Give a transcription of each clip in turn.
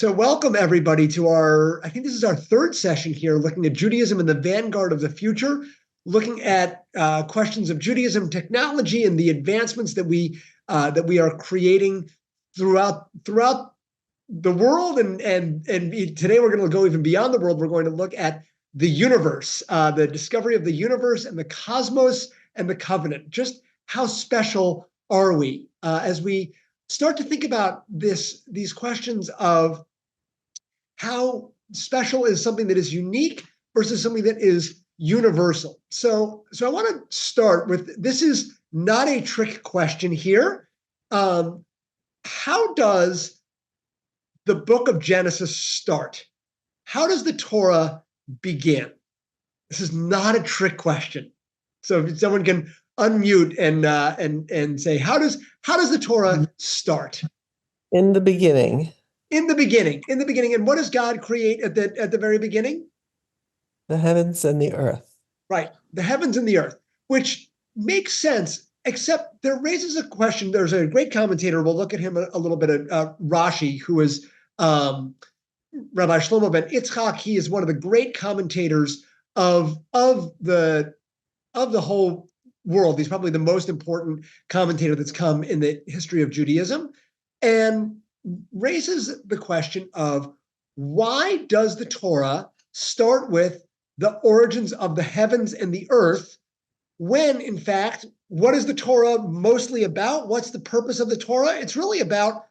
So welcome everybody to I think this is our third session here, looking at Judaism in the vanguard of the future, looking at questions of Judaism, technology, and the advancements that we are creating throughout the world. And today we're going to go even beyond the world. We're going to look at the universe, the discovery of the universe and the cosmos and the covenant. Just how special are we as we start to think about these questions of how special is something that is unique versus something that is universal. So I want to start with, this is not a trick question here. How does the book of Genesis start? How does the Torah begin? This is not a trick question. So if someone can unmute and say, how does the Torah start? In the beginning. In the beginning. And what does God create at the very beginning? The heavens and the earth. Right, the heavens and the earth, which makes sense, except there raises a question. There's a great commentator, we'll look at him a little bit, Rashi, who is Rabbi Shlomo ben Yitzchak. He is one of the great commentators of the whole world. He's probably the most important commentator that's come in the history of Judaism, and raises the question of, why does the Torah start with the origins of the heavens and the earth, when in fact, what is the Torah mostly about? What's the purpose of the Torah? It's really about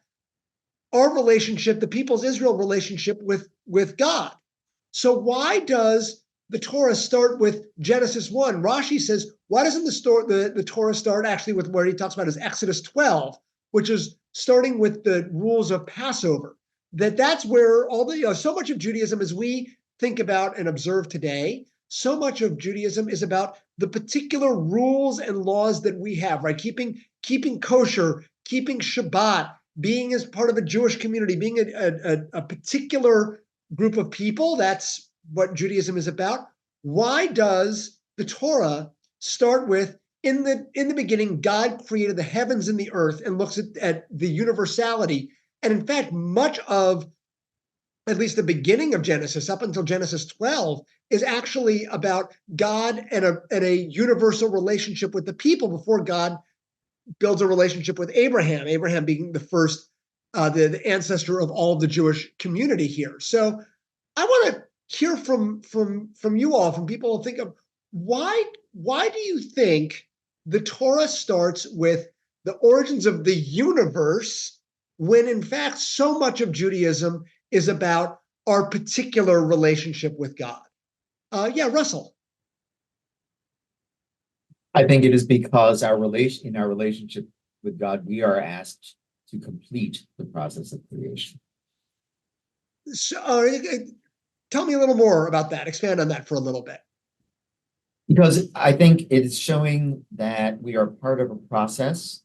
our relationship, the people's Israel relationship with God. So why does the Torah start with Genesis 1? Rashi says, why doesn't the Torah start actually with where he talks about is Exodus 12, which is starting with the rules of Passover? That's where all the, so much of Judaism, as we think about and observe today, so much of Judaism is about the particular rules and laws that we have, right? Keeping kosher, keeping Shabbat, being as part of a Jewish community, being a particular group of people. That's what Judaism is about. Why does the Torah start with, in the beginning, God created the heavens and the earth, and looks at the universality? And in fact, much of at least the beginning of Genesis, up until Genesis 12, is actually about God and a universal relationship with the people before God builds a relationship with Abraham, Abraham being the first, the ancestor of all of the Jewish community here. So I want to hear from you all, from people who think of, why do you think the Torah starts with the origins of the universe, when in fact so much of Judaism is about our particular relationship with God? Russell. I think it is because in our relationship with God, we are asked to complete the process of creation. So, tell me a little more about that. Expand on that for a little bit. Because I think it's showing that we are part of a process.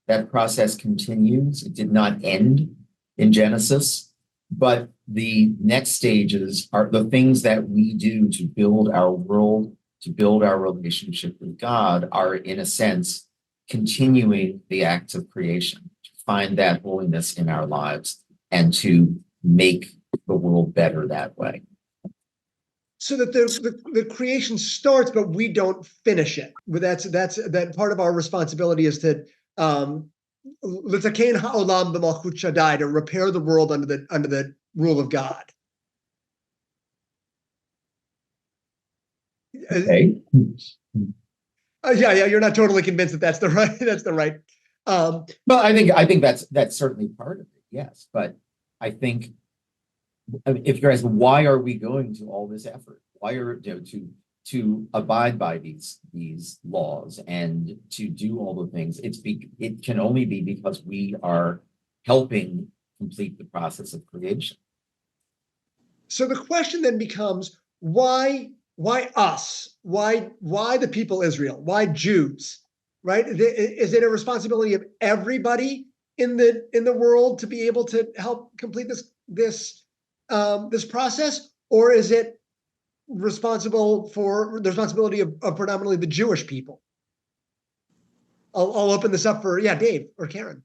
That process continues. It did not end in Genesis, but the next stages are the things that we do to build our world, to build our relationship with God, are in a sense continuing the acts of creation, to find that holiness in our lives and to make the world better that way. So that the creation starts, but we don't finish it. But that part of our responsibility is to l'taken ha'olam b'malchut Shaddai, to repair the world under the rule of God. Okay. You're not totally convinced that that's the right. Well, I think that's certainly part of it. Yes, but I think, if you're asking, why are we going to all this effort? Why are to abide by these laws and to do all the things? It can only be because we are helping complete the process of creation. So the question then becomes, why us? Why the people Israel? Why Jews? Right? Is it a responsibility of everybody in the world to be able to help complete this process, or is it the responsibility of predominantly the Jewish people? I'll open this up for Dave or Karen.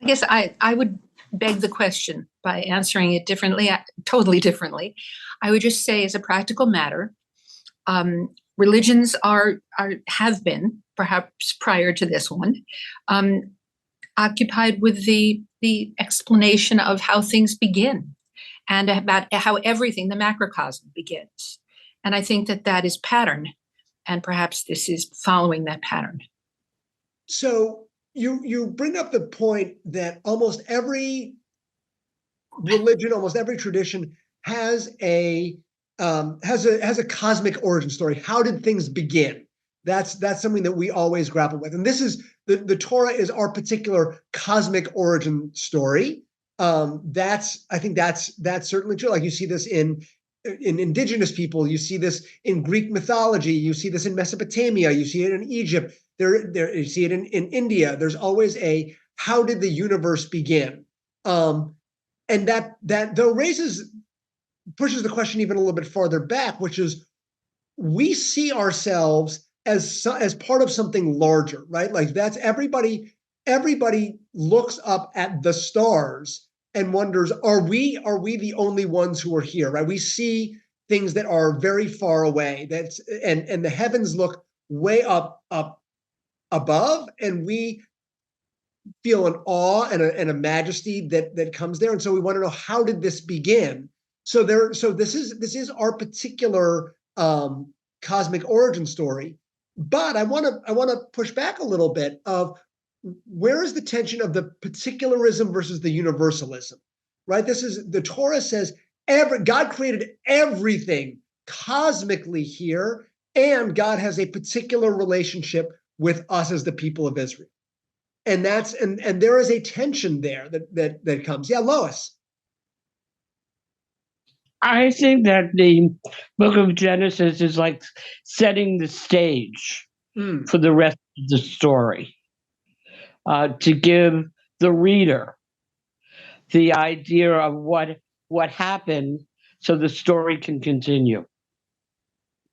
I guess I would beg the question by answering it differently, totally differently. I would just say, as a practical matter, religions have been, perhaps prior to this one, occupied with the explanation of how things begin and about how everything, the macrocosm, begins. And I think that is pattern, and perhaps this is following that pattern. So you bring up the point that almost every religion, almost every tradition has a cosmic origin story. How did things begin? That's something that we always grapple with. And this is the Torah is our particular cosmic origin story. I think that's certainly true. Like you see this in indigenous people, you see this in Greek mythology, you see this in Mesopotamia, you see it in Egypt, you see it in India. There's always a how did the universe begin? And that though pushes the question even a little bit farther back, which is we see ourselves as part of something larger, right? Like that's everybody looks up at the stars and wonders, are we the only ones who are here, right? We see things that are very far away, and the heavens look way up above, and we feel an awe and a majesty that comes there. And so we want to know, how did this begin? So this is our particular cosmic origin story. But I want to push back a little bit of where is the tension of the particularism versus the universalism, right? The Torah says God created everything cosmically here, and God has a particular relationship with us as the people of Israel. And there is a tension there that comes. Yeah, Lois. I think that the book of Genesis is like setting the stage for the rest of the story, to give the reader the idea of what happened so the story can continue.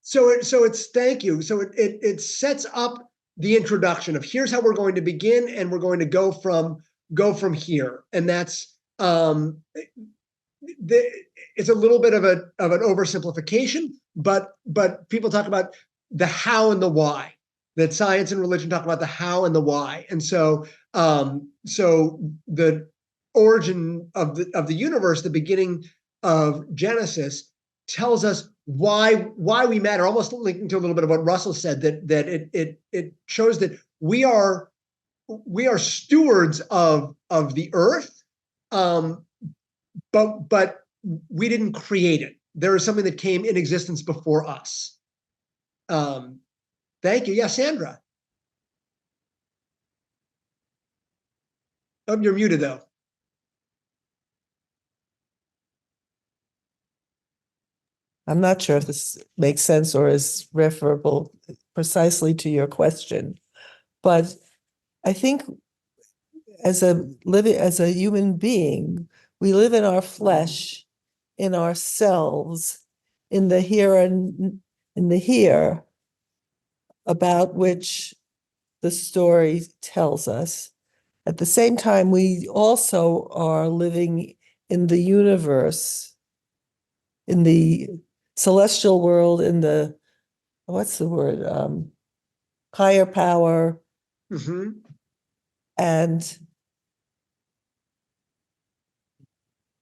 So it's thank you. So it sets up the introduction of here's how we're going to begin, and we're going to go from here. And that's it's a little bit of an oversimplification, but people talk about the how and the why. That science and religion talk about the how and the why. And so the origin of the universe, the beginning of Genesis, tells us why we matter. Almost linking to a little bit of what Russell said, that it shows that we are stewards of the earth, but we didn't create it. There is something that came in existence before us. Thank you. Yeah, Sandra. Oh, you're muted though. I'm not sure if this makes sense or is referable precisely to your question, but I think as a human being, we live in our flesh, in ourselves, in the here and in the here, about which the story tells us. At the same time, we also are living in the universe, in the celestial world, in the, what's the word? Higher power. Mm-hmm. And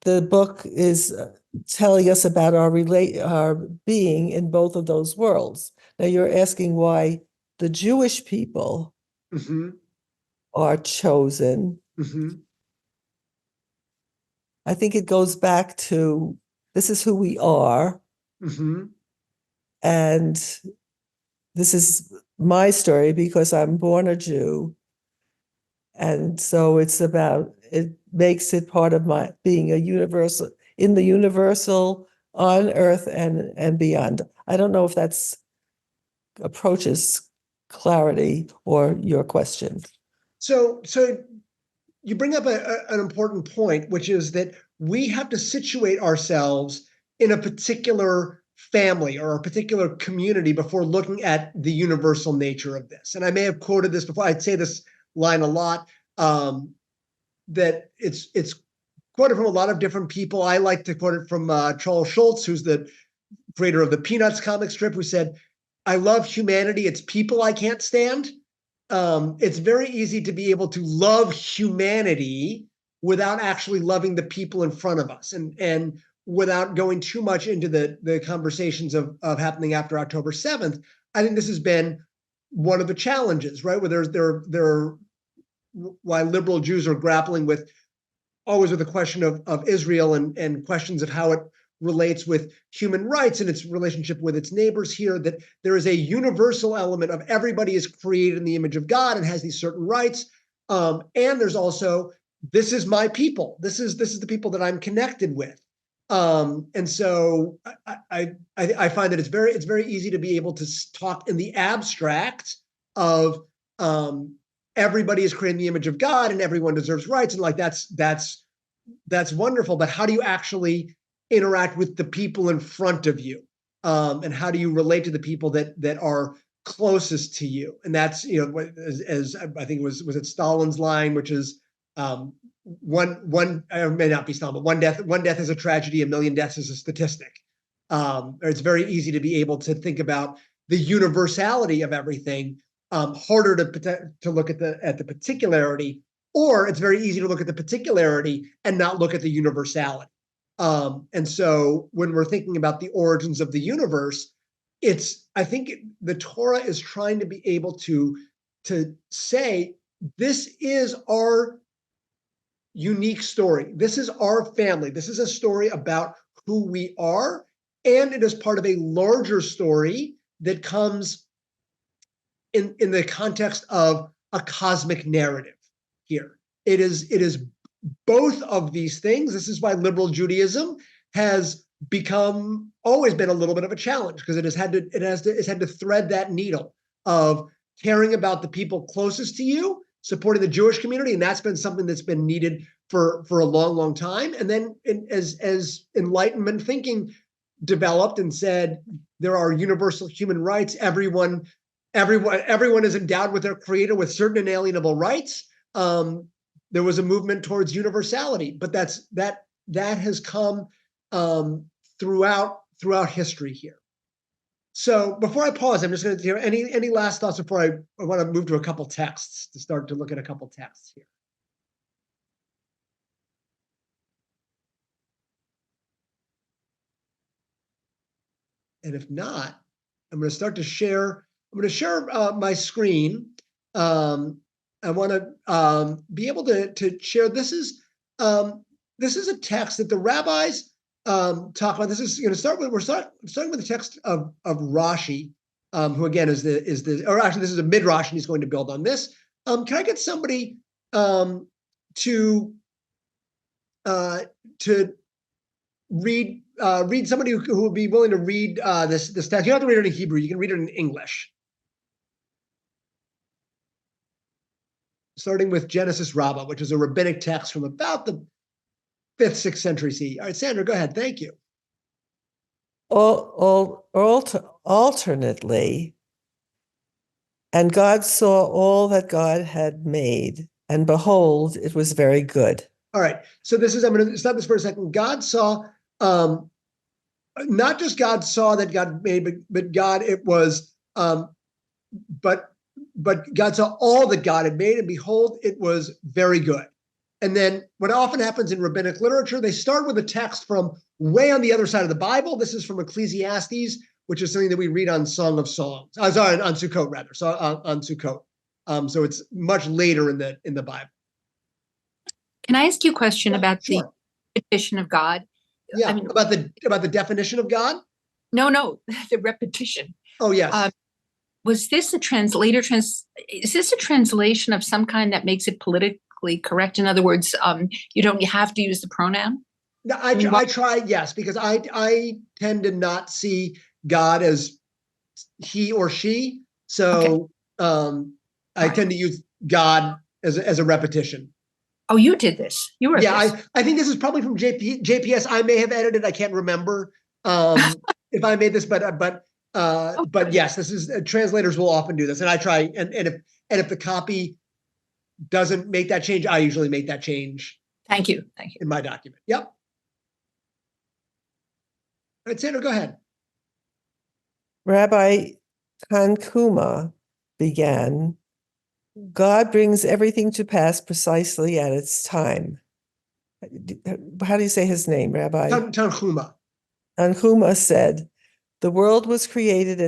the book is telling us about our being in both of those worlds. Now you're asking why the Jewish people are chosen. I think it goes back to, this is who we are. And this is my story because I'm born a Jew. And so it makes it part of my being a universal, in the universal, on earth and beyond. I don't know if that's approaches clarity or your question. So you bring up an important point, which is that we have to situate ourselves in a particular family or a particular community before looking at the universal nature of this. And I may have quoted this before. I'd say this line a lot, that it's quoted from a lot of different people. I like to quote it from Charles Schultz, who's the creator of the Peanuts comic strip, who said, "I love humanity. It's people I can't stand." It's very easy to be able to love humanity without actually loving the people in front of us, and without going too much into the conversations of happening after October 7th. I think this has been one of the challenges, right? Where there why liberal Jews are grappling with always with the question of Israel and questions of how it relates with human rights and its relationship with its neighbors here, that there is a universal element of everybody is created in the image of God and has these certain rights. And there's also, this is my people. This is the people that I'm connected with. And so I find that it's very easy to be able to talk in the abstract of everybody is created in the image of God and everyone deserves rights, and like that's wonderful. But how do you actually interact with the people in front of you, and how do you relate to the people that are closest to you? And that's, as I think it was it Stalin's line, which is one may not be Stalin, but one death is a tragedy, a million deaths is a statistic. It's very easy to be able to think about the universality of everything. Harder to look at the particularity, or it's very easy to look at the particularity and not look at the universality. And so when we're thinking about the origins of the universe, I think the Torah is trying to be able to say, this is our unique story. This is our family. This is a story about who we are, and it is part of a larger story that comes in the context of a cosmic narrative here. It is both of these things. This is why liberal Judaism has always been a little bit of a challenge, because it's had to thread that needle of caring about the people closest to you, supporting the Jewish community, and that's been something that's been needed for a long, long time. And then as Enlightenment thinking developed and said there are universal human rights, everyone is endowed with their creator with certain inalienable rights. There was a movement towards universality, but that has come throughout history here. So before I pause, I'm just going to hear any last thoughts before I want to move to a couple texts, to start to look at a couple texts here. And if not, I'm going to start to share. I'm going to share my screen. I want to be able to share. This is a text that the rabbis talk about. This is going to start with. We're starting with the text of Rashi, who again is or actually this is a midrash, and he's going to build on this. Can I get somebody to read somebody who would be willing to read this text? You don't have to read it in Hebrew. You can read it in English. Starting with Genesis Rabbah, which is a rabbinic text from about the 5th, 6th century CE. All right, Sandra, go ahead. Thank you. Alternately, and God saw all that God had made, and behold, it was very good. All right. So I'm going to stop this for a second. God saw, not just God saw that God made, but God, it was, but God saw all that God had made, and behold, it was very good. And then what often happens in rabbinic literature, they start with a text from way on the other side of the Bible. This is from Ecclesiastes, which is something that we read on Song of Songs. Sorry, on Sukkot rather. So on Sukkot. So it's much later in the Bible. Can I ask you a question about sure. the repetition of God? Yeah, about the definition of God? No, the repetition. Oh, yes. Was this is this a translation of some kind that makes it politically correct? In other words, you don't have to use the pronoun? No, I try, yes, because I tend to not see God as he or she. So I tend to use God as a repetition. Oh, you did this. You were. Yeah, I think this is probably from JPS. I may have edited. I can't remember if I made this, but yes, this is translators will often do this, and I try. And if the copy doesn't make that change, I usually make that change Thank you. Thank you. in my document. Yep. All right, Sandra, go ahead. Rabbi Kankuma began, God brings everything to pass precisely at its time. How do you say his name, Rabbi? Tanhuma. Kankuma said, the world was created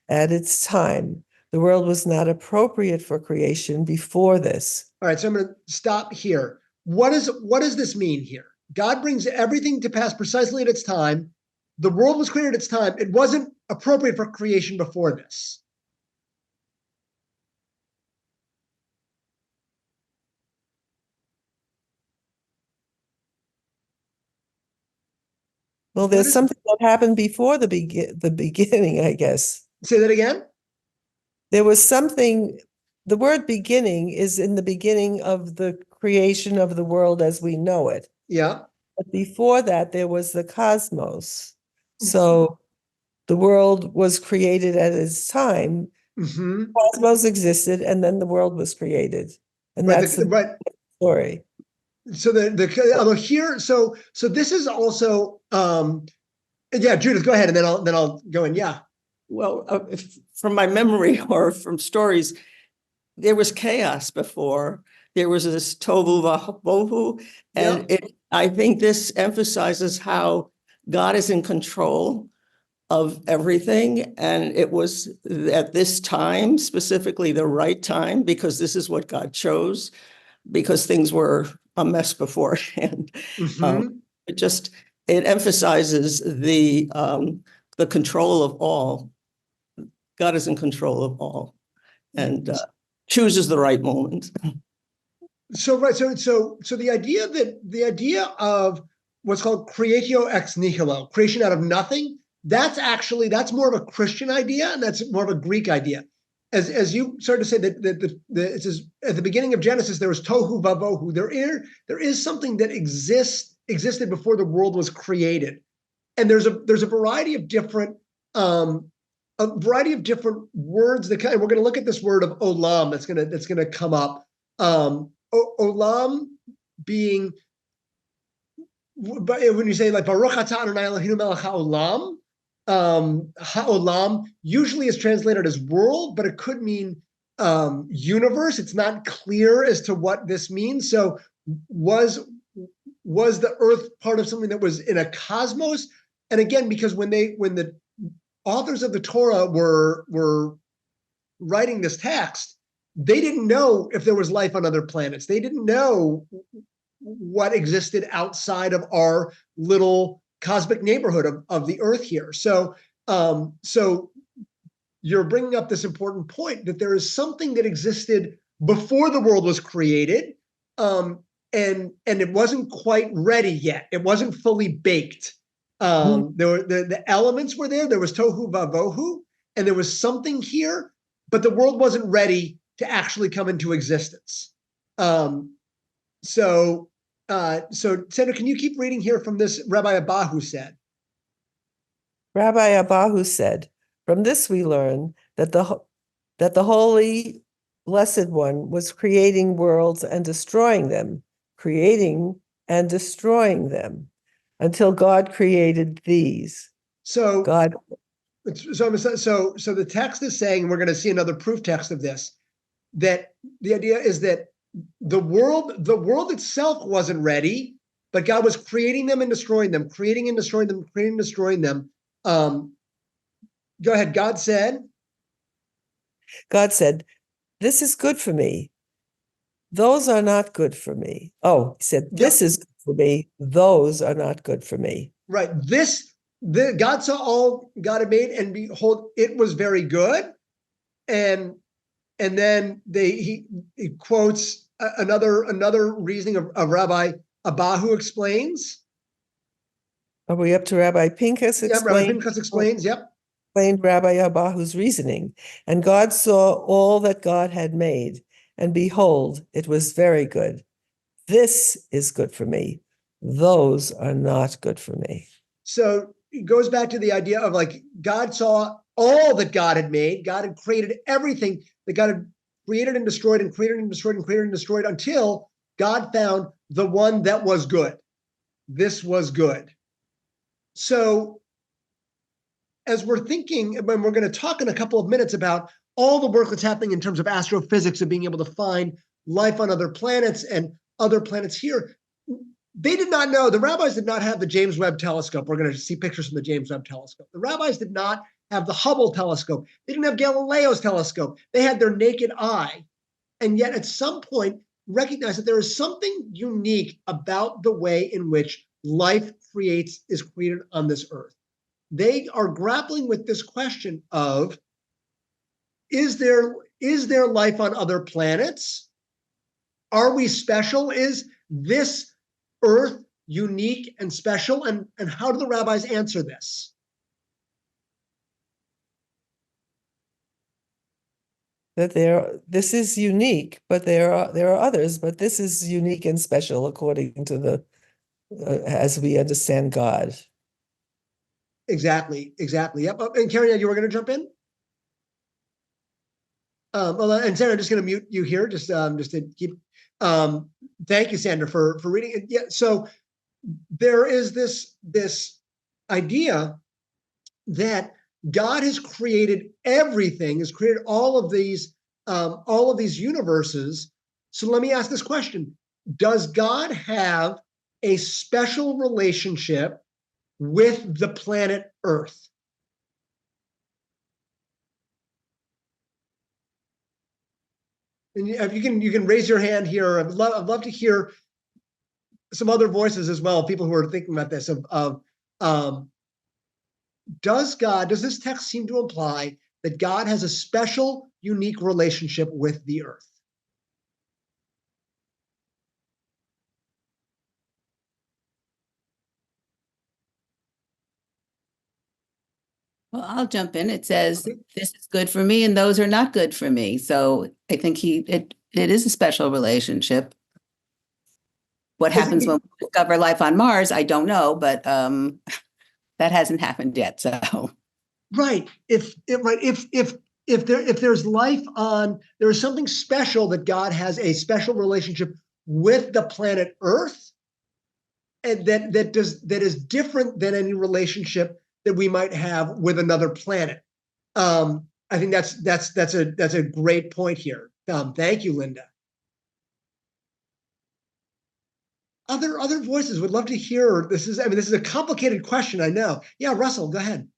at its time. The world was not appropriate for creation before this. All right, so I'm going to stop here. What does this mean here? God brings everything to pass precisely at its time. The world was created at its time. It wasn't appropriate for creation before this. Well, there's something that happened before the beginning, I guess. Say that again? There was something, the word beginning is in the beginning of the creation of the world as we know it. Yeah. But before that, there was the cosmos. So the world was created at its time. Mm-hmm. Cosmos existed, and then the world was created. And Right, that's the story. So although here, so this is also yeah, Judith, go ahead, and then I'll go in. Yeah. Well, from my memory or from stories, there was chaos before. There was this tohu vabohu, and I think this emphasizes how God is in control of everything, and it was at this time, specifically the right time, because this is what God chose, because things were a mess beforehand. Mm-hmm. It emphasizes the control of all. God is in control of all, and chooses the right moment. So the idea of what's called creatio ex nihilo, creation out of nothing, that's more of a Christian idea, and that's more of a Greek idea. As you started to say that it says at the beginning of Genesis there was tohu vavohu. There is something that existed before the world was created, and there's a variety of different words that we're going to look at this word of olam that's going to come up. Olam being, when you say like Baruch atah Adonai Eloheinu melech haolam, ha'olam usually is translated as world, but it could mean universe. It's not clear as to what this means. So was the earth part of something that was in a cosmos? And again, because when the authors of the Torah were writing this text, they didn't know if there was life on other planets. They didn't know what existed outside of our little cosmic neighborhood of the earth here. So you're bringing up this important point that there is something that existed before the world was created, and it wasn't quite ready yet. It wasn't fully baked. There were the elements were there. There was tohu vavohu, and there was something here, but the world wasn't ready to actually come into existence. So Sandra, can you keep reading here from this? Rabbi Abahu said. Rabbi Abahu said, from this we learn that the Holy Blessed One was creating worlds and destroying them, until God created these. So God. So the text is saying, and we're going to see another proof text of this, that the idea is that the world itself wasn't ready, but God was creating them and destroying them, creating and destroying them, creating and destroying them. Go ahead. God said, this is good for me. Those are not good for me. Oh, he said, this is good for me. Those are not good for me. Right. God saw all God had made, and behold, it was very good. And then he quotes another reasoning of Rabbi Abahu explains. Are we up to Rabbi Pinchas? Yeah, Rabbi Pinchas explains. Yep. Explained Rabbi Abahu's reasoning. And God saw all that God had made, and behold, it was very good. This is good for me. Those are not good for me. So it goes back to the idea of like God saw all that God had made. God had created everything that God had created and destroyed and created and destroyed and created and destroyed until God found the one that was good. This was good. So as we're thinking, when we're going to talk in a couple of minutes about all the work that's happening in terms of astrophysics and being able to find life on other planets and other planets here, they did not know, the rabbis did not have the James Webb telescope. We're going to see pictures from the James Webb telescope. The rabbis did not have the Hubble telescope. They didn't have Galileo's telescope. They had their naked eye. And yet at some point recognize that there is something unique about the way in which life is created on this earth. They are grappling with this question of, is there life on other planets? Are we special? Is this earth unique and special? And how do the rabbis answer this? That this is unique, but there are others, but this is unique and special according to the as we understand God. Exactly. Yep. And Karen, you were going to jump in? And Sandra, I'm just going to mute you here, just to keep. Thank you, Sandra, for reading it. Yeah. So there is this idea that God has created everything, has created all of these universes. So let me ask this question: does God have a special relationship with the planet Earth? And if you can raise your hand here. I'd love to hear some other voices as well, people who are thinking about this. Does this text seem to imply that God has a special, unique relationship with the earth? Well, I'll jump in. It says, this is good for me and those are not good for me. So I think it is a special relationship. What happens when we discover life on Mars, I don't know, but that hasn't happened yet. So right. If there's life on, there is something special that God has a special relationship with the planet Earth, and that is different than any relationship that we might have with another planet. I think that's a great point here. Thank you, Linda. Other voices would love to hear. This is a complicated question, I know. Yeah, Russell, go ahead.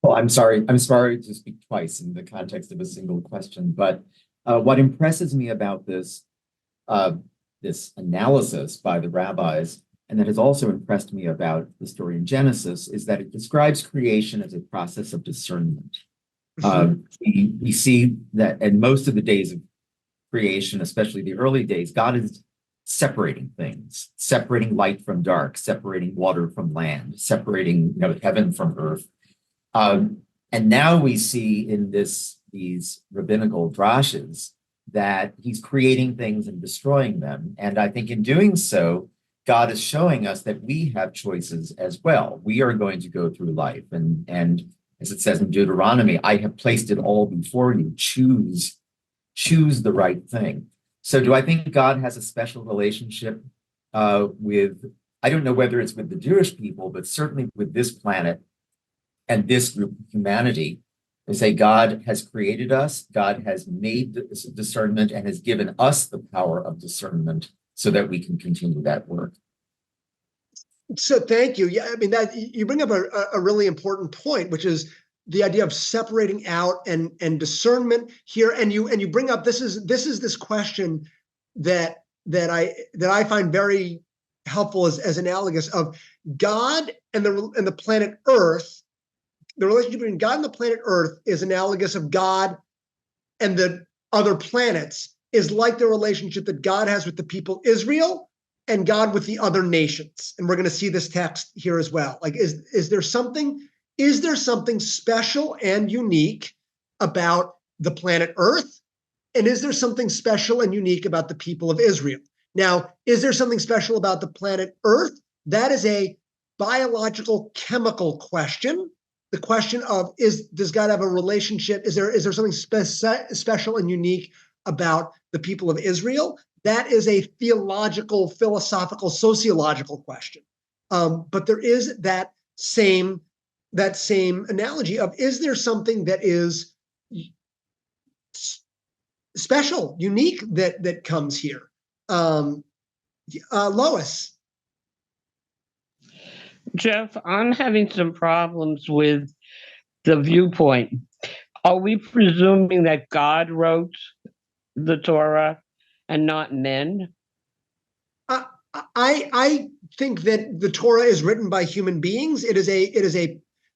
Well, I'm sorry to speak twice in the context of a single question, but what impresses me about this analysis by the rabbis, and that has also impressed me about the story in Genesis, is that it describes creation as a process of discernment. We see that in most of the days of creation, especially the early days, God is separating things, separating light from dark, separating water from land, separating heaven from earth. And now we see in these rabbinical drashes that he's creating things and destroying them. And I think in doing so, God is showing us that we have choices as well. We are going to go through life. And as it says in Deuteronomy, I have placed it all before you. Choose the right thing. So do I think God has a special relationship with, I don't know whether it's with the Jewish people, but certainly with this planet and this group of humanity. They say God has created us, God has made this discernment and has given us the power of discernment so that we can continue that work. So thank you. Yeah, that you bring up a really important point, which is the idea of separating out and discernment here. And you bring up this question that I find very helpful as analogous of God and the planet Earth. The relationship between God and the planet Earth is analogous of God and the other planets, is like the relationship that God has with the people Israel and God with the other nations. And we're going to see this text here as well. Like, is there something special and unique about the planet Earth? And is there something special and unique about the people of Israel? Now, is there something special about the planet Earth? That is a biological, chemical question. The question of does God have a relationship? Is there something special and unique about the people of Israel? that is a theological, philosophical, sociological question. But there is that same analogy of, is there something that is special, unique that comes here? Lois. Jeff, I'm having some problems with the viewpoint. Are we presuming that God wrote the Torah and not men? I think that the Torah is written by human beings. This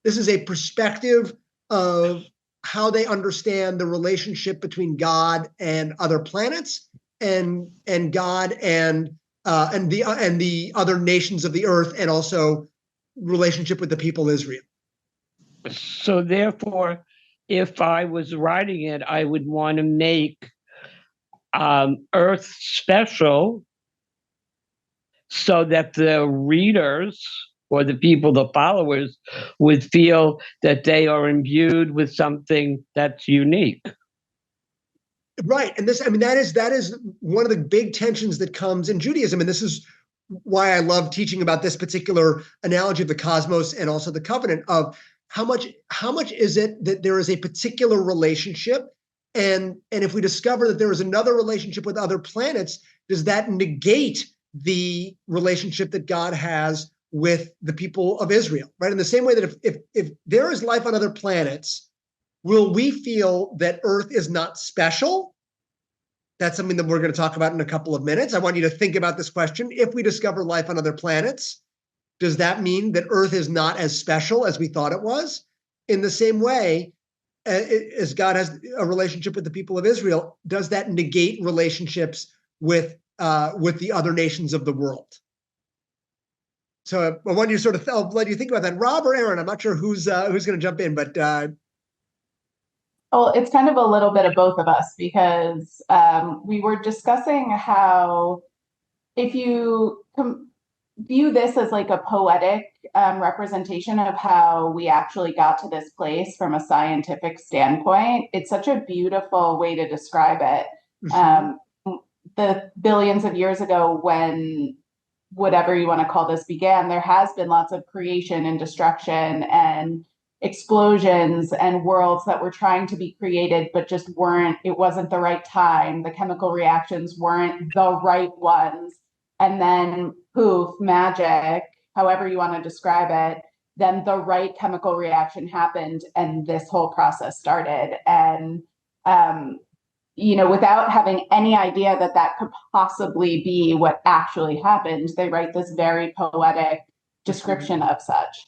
is a perspective of how they understand the relationship between God and other planets, and God and the other nations of the earth, and also relationship with the people of Israel. So therefore, if I was writing it, I would want to make Earth special so that the readers or the people, the followers, would feel that they are imbued with something that's unique. Right. And that is one of the big tensions that comes in Judaism. And this is why I love teaching about this particular analogy of the cosmos and also the covenant, of how much is it that there is a particular relationship, and if we discover that there is another relationship with other planets, does that negate the relationship that God has with the people of Israel? Right. In the same way that if there is life on other planets, will we feel that Earth is not special? That's something that we're going to talk about in a couple of minutes. I want you to think about this question. If we discover life on other planets, does that mean that Earth is not as special as we thought it was? In the same way, as God has a relationship with the people of Israel, does that negate relationships with the other nations of the world? So I want you to I'll let you think about that. Rob or Aaron, I'm not sure who's going to jump in, but well, it's kind of a little bit of both of us, because we were discussing how if you view this as like a poetic representation of how we actually got to this place from a scientific standpoint, it's such a beautiful way to describe it. The billions of years ago, when whatever you want to call this began, there has been lots of creation and destruction and explosions and worlds that were trying to be created, but just it wasn't the right time. The chemical reactions weren't the right ones. And then poof, magic, however you want to describe it, then the right chemical reaction happened and this whole process started. And, without having any idea that could possibly be what actually happened, they write this very poetic description of such.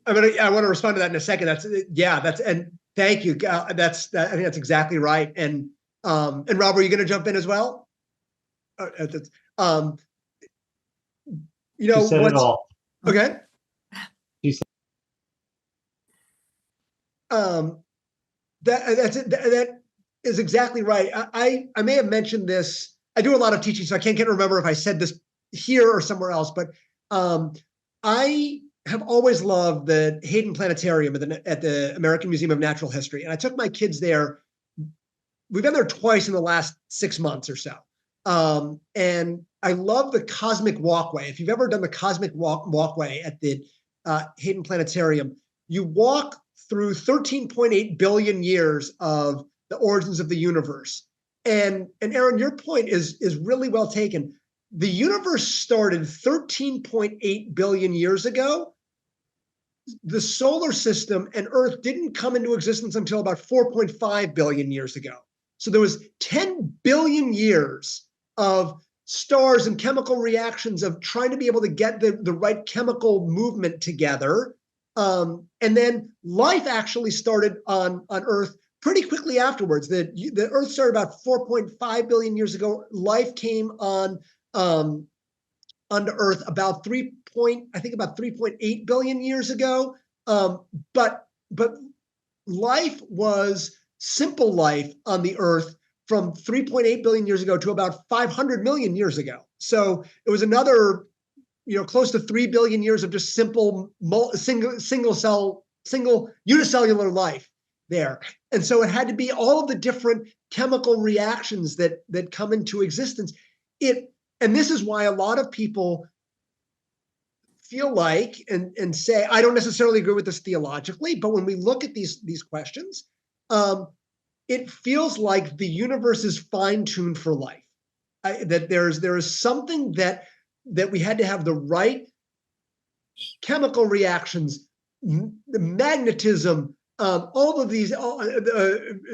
I want to respond to that in a second. And thank you. I think that's exactly right. And Rob, are you going to jump in as well? She said it all. Okay. She said. That is exactly right. I may have mentioned this. I do a lot of teaching, so I can't remember if I said this here or somewhere else, but I have always loved the Hayden Planetarium at the American Museum of Natural History. And I took my kids there. We've been there twice in the last 6 months or so. And I love the Cosmic Walkway. If you've ever done the Cosmic Walkway at the Hayden Planetarium, you walk through 13.8 billion years of the origins of the universe. And Aaron, your point is really well taken. The universe started 13.8 billion years ago. The solar system and Earth didn't come into existence until about 4.5 billion years ago. So there was 10 billion years of stars and chemical reactions of trying to be able to get the right chemical movement together. And then life actually started on Earth pretty quickly afterwards. The Earth started about 4.5 billion years ago. Life came onto Earth about 3.8 billion years ago. But life was simple life on the Earth from 3.8 billion years ago to about 500 million years ago. So it was another, close to 3 billion years of just simple single unicellular life there. And so it had to be all of the different chemical reactions that come into existence. And this is why a lot of people feel like and say, I don't necessarily agree with this theologically, but when we look at these questions, it feels like the universe is fine-tuned for life. That there is something that we had to have the right chemical reactions, the magnetism, all of these,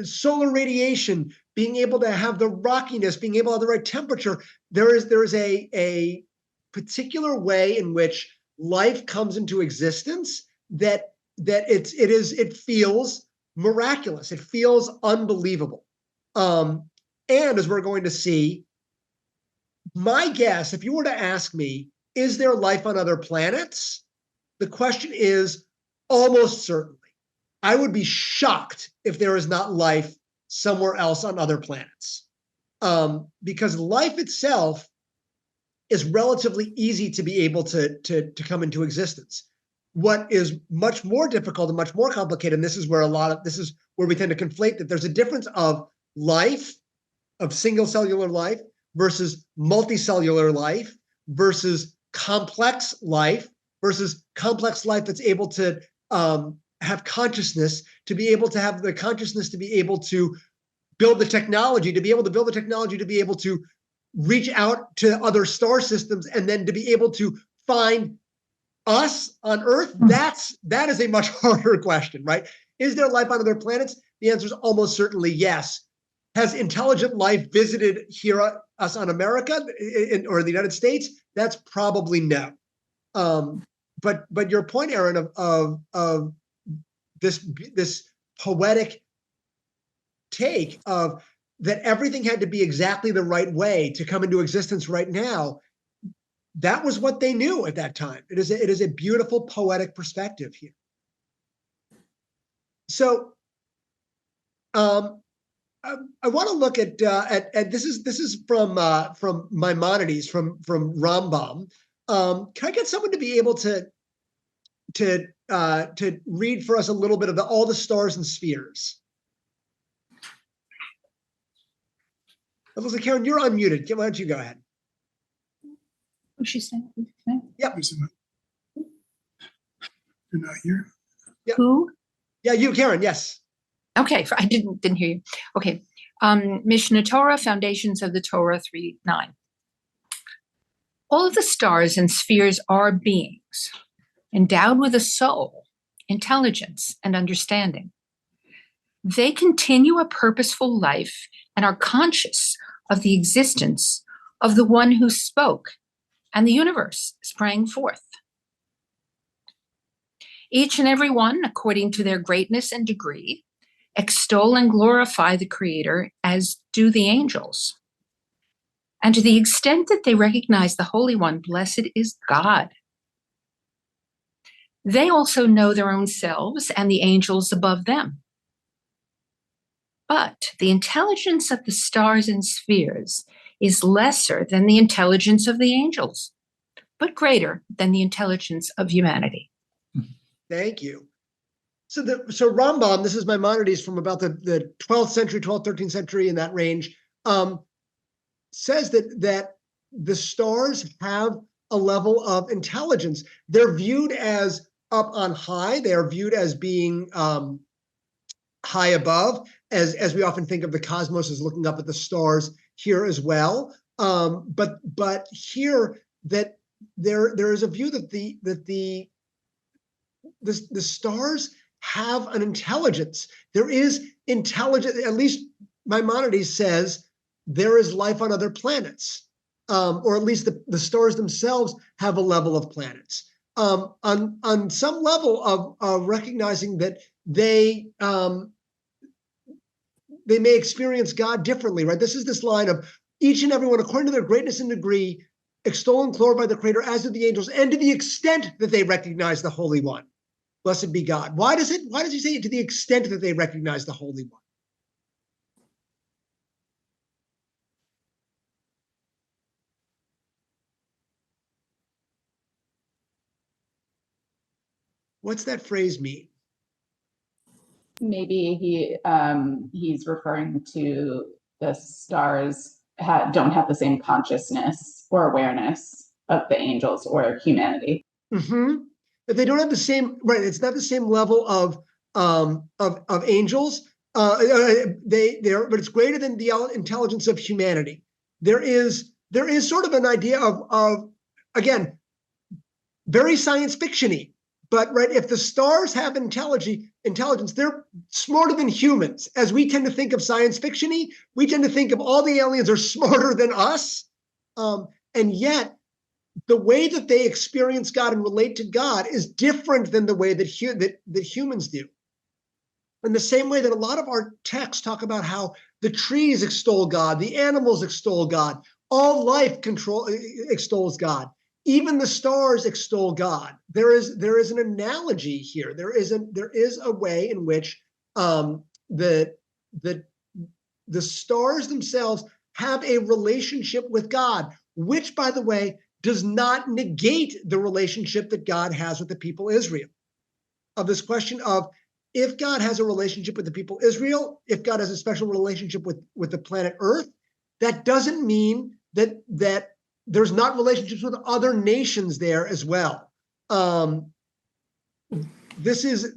solar radiation, being able to have the rockiness, being able to have the right temperature. There is a particular way in which life comes into existence that it feels miraculous. It feels unbelievable. And as we're going to see, my guess, if you were to ask me, is there life on other planets? The question is almost certainly. I would be shocked if there is not life somewhere else on other planets. Because life itself is relatively easy to be able to come into existence. What is much more difficult and much more complicated, and this is where we tend to conflate that there's a difference of life, of single cellular life versus multicellular life versus complex life that's able to have consciousness, to be able to have the consciousness, to be able to build the technology, to be able to reach out to other star systems, and then to be able to find us on Earth. That is a much harder question, right? Is there life on other planets? The answer is almost certainly yes. Has intelligent life visited us on America or the United States? That's probably no. But your point, Aaron, of this poetic take of that everything had to be exactly the right way to come into existence right now, that was what they knew at that time. It is a beautiful poetic perspective here. So I want to look at this is from Maimonides, from Rambam. Can I get someone to be able to read for us a little bit of all the stars and spheres? It looks like Karen, you're unmuted. Why don't you go ahead? What's she saying? Yep. You're not here. Yep. Who? Yeah, you, Karen. Yes. Okay, I didn't hear you. Okay. Mishnah Torah, Foundations of the Torah 3:9. All of the stars and spheres are beings endowed with a soul, intelligence, and understanding. They continue a purposeful life and are conscious of the existence of the one who spoke, and the universe sprang forth. Each and every one, according to their greatness and degree, extol and glorify the Creator, as do the angels. And to the extent that they recognize the Holy One, blessed is God. They also know their own selves and the angels above them. But the intelligence of the stars and spheres is lesser than the intelligence of the angels, but greater than the intelligence of humanity. Thank you. So Rambam, this is Maimonides from about the 12th century, 12th, 13th century, in that range, says that the stars have a level of intelligence. They're viewed as up on high. They are viewed as being high above, as we often think of the cosmos as looking up at the stars here as well. But here that there is a view that the stars have an intelligence. There is intelligence, at least Maimonides says there is life on other planets, or at least the stars themselves have a level of planets. On some level of recognizing that they may experience God differently, right? This is this line of each and everyone, according to their greatness and degree, extol and glorify the Creator, as do the angels, and to the extent that they recognize the Holy One. Blessed be God. Why does he say it? To the extent that they recognize the Holy One? What's that phrase mean? Maybe he's referring to the stars don't have the same consciousness or awareness of the angels or humanity. Mm-hmm. If they don't have the same, right, it's not the same level of angels. They're, but it's greater than the intelligence of humanity. There is sort of an idea of again, very science fiction-y, but right, if the stars have intelligence, they're smarter than humans. As we tend to think of science fiction-y, we tend to think of all the aliens are smarter than us, and yet the way that they experience God and relate to God is different than the way that humans do. In the same way that a lot of our texts talk about how the trees extol God, the animals extol God, all life extols God, even the stars extol God. There is an analogy here. There is a way in which the stars themselves have a relationship with God, which, by the way, does not negate the relationship that God has with the people Israel. Of this question of if God has a relationship with the people Israel, if God has a special relationship with the planet Earth, that doesn't mean that there's not relationships with other nations there as well. This is,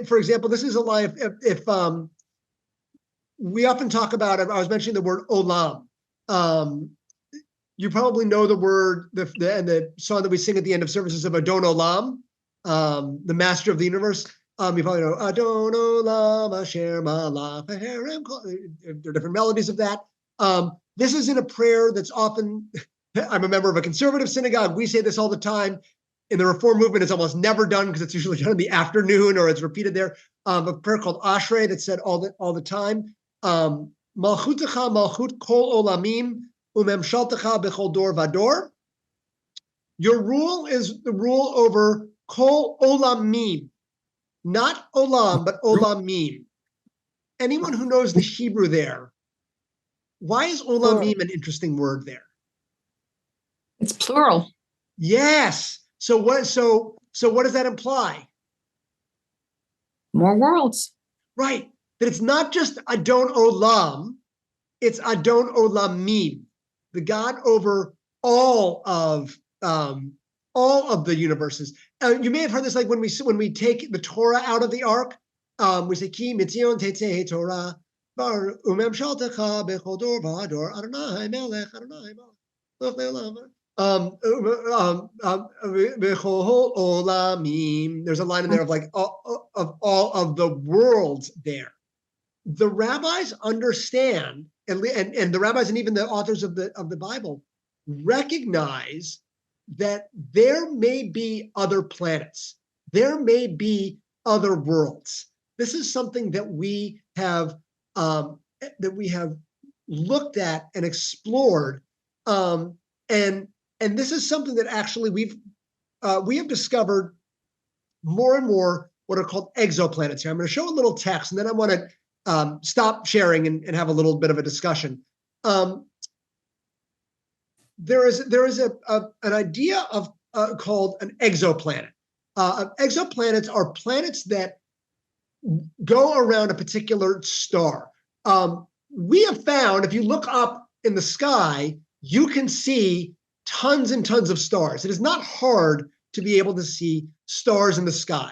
for example, this is a line if we often talk about, I was mentioning the word olam. You probably know the word, the song that we sing at the end of services of Adon Olam, the master of the universe. You probably know Adon Olam Asher Malach Harem. There are different melodies of that. This is in a prayer that's often, I'm a member of a conservative synagogue. We say this all the time. In the Reform movement, it's almost never done because it's usually done in the afternoon or it's repeated there. A prayer called Ashrei that's said all the time. Malchutecha malchut kol olamim. Bechol dor vador. Your rule is the rule over kol olamim, not olam, but olamim. Anyone who knows the Hebrew there, why is olamim an interesting word there? It's plural. Yes. So what does that imply? More worlds. Right. That it's not just Adon Olam, it's Adon Olamim, the God over all of the universes. You may have heard this, like when we take the Torah out of the ark, we say Ki mitzion tetzeh Torah bar umem shaltecha bechol dor v'ador Adonai melech Adonai melech. Bechol olamim. There's a line in there of like all of the worlds there. The rabbis understand, and the rabbis and even the authors of the Bible recognize that there may be other planets, there may be other worlds. This is something that we have looked at and explored, and this is something that actually we have discovered more and more what are called exoplanets here. I'm going to show a little text, and then I want to stop sharing and have a little bit of a discussion. There is an idea of called an exoplanet. Exoplanets are planets that go around a particular star. We have found, if you look up in the sky, you can see tons and tons of stars. It is not hard to be able to see stars in the sky.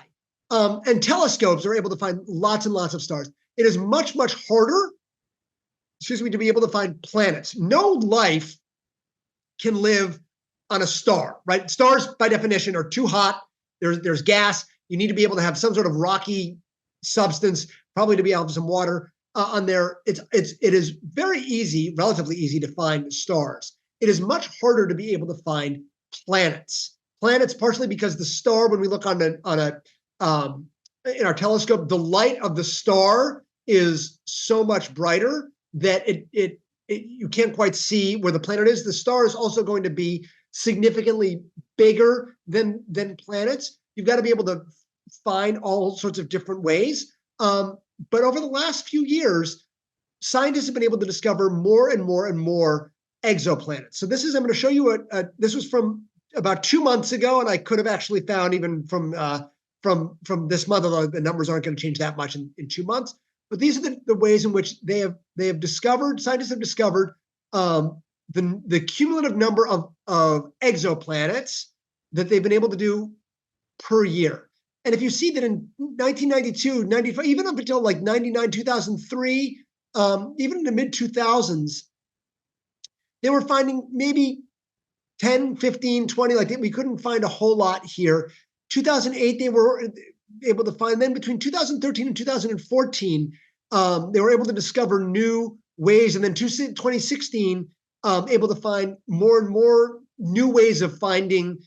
And telescopes are able to find lots and lots of stars. It is much, much harder, to be able to find planets. No life can live on a star, right? Stars, by definition, are too hot. There's gas. You need to be able to have some sort of rocky substance, probably to be able to have some water on there. It is very easy, relatively easy to find stars. It is much harder to be able to find planets. Planets, partially because the star, when we look in our telescope, the light of the star is so much brighter that you can't quite see where the planet is. The star is also going to be significantly bigger than planets. You've got to be able to find all sorts of different ways. But over the last few years, scientists have been able to discover more and more and more exoplanets. So I'm going to show you this was from about 2 months ago, and I could have actually found even from from this month, although the numbers aren't going to change that much in 2 months. But these are the ways in which they have discovered, scientists have discovered the cumulative number of exoplanets that they've been able to do per year. And if you see that in 1992, 95, even up until like 99, 2003, even in the mid 2000s, they were finding maybe 10, 15, 20, like we couldn't find a whole lot here. 2008, they were able to find, then between 2013 and 2014, they were able to discover new ways. And then 2016, able to find more and more new ways of finding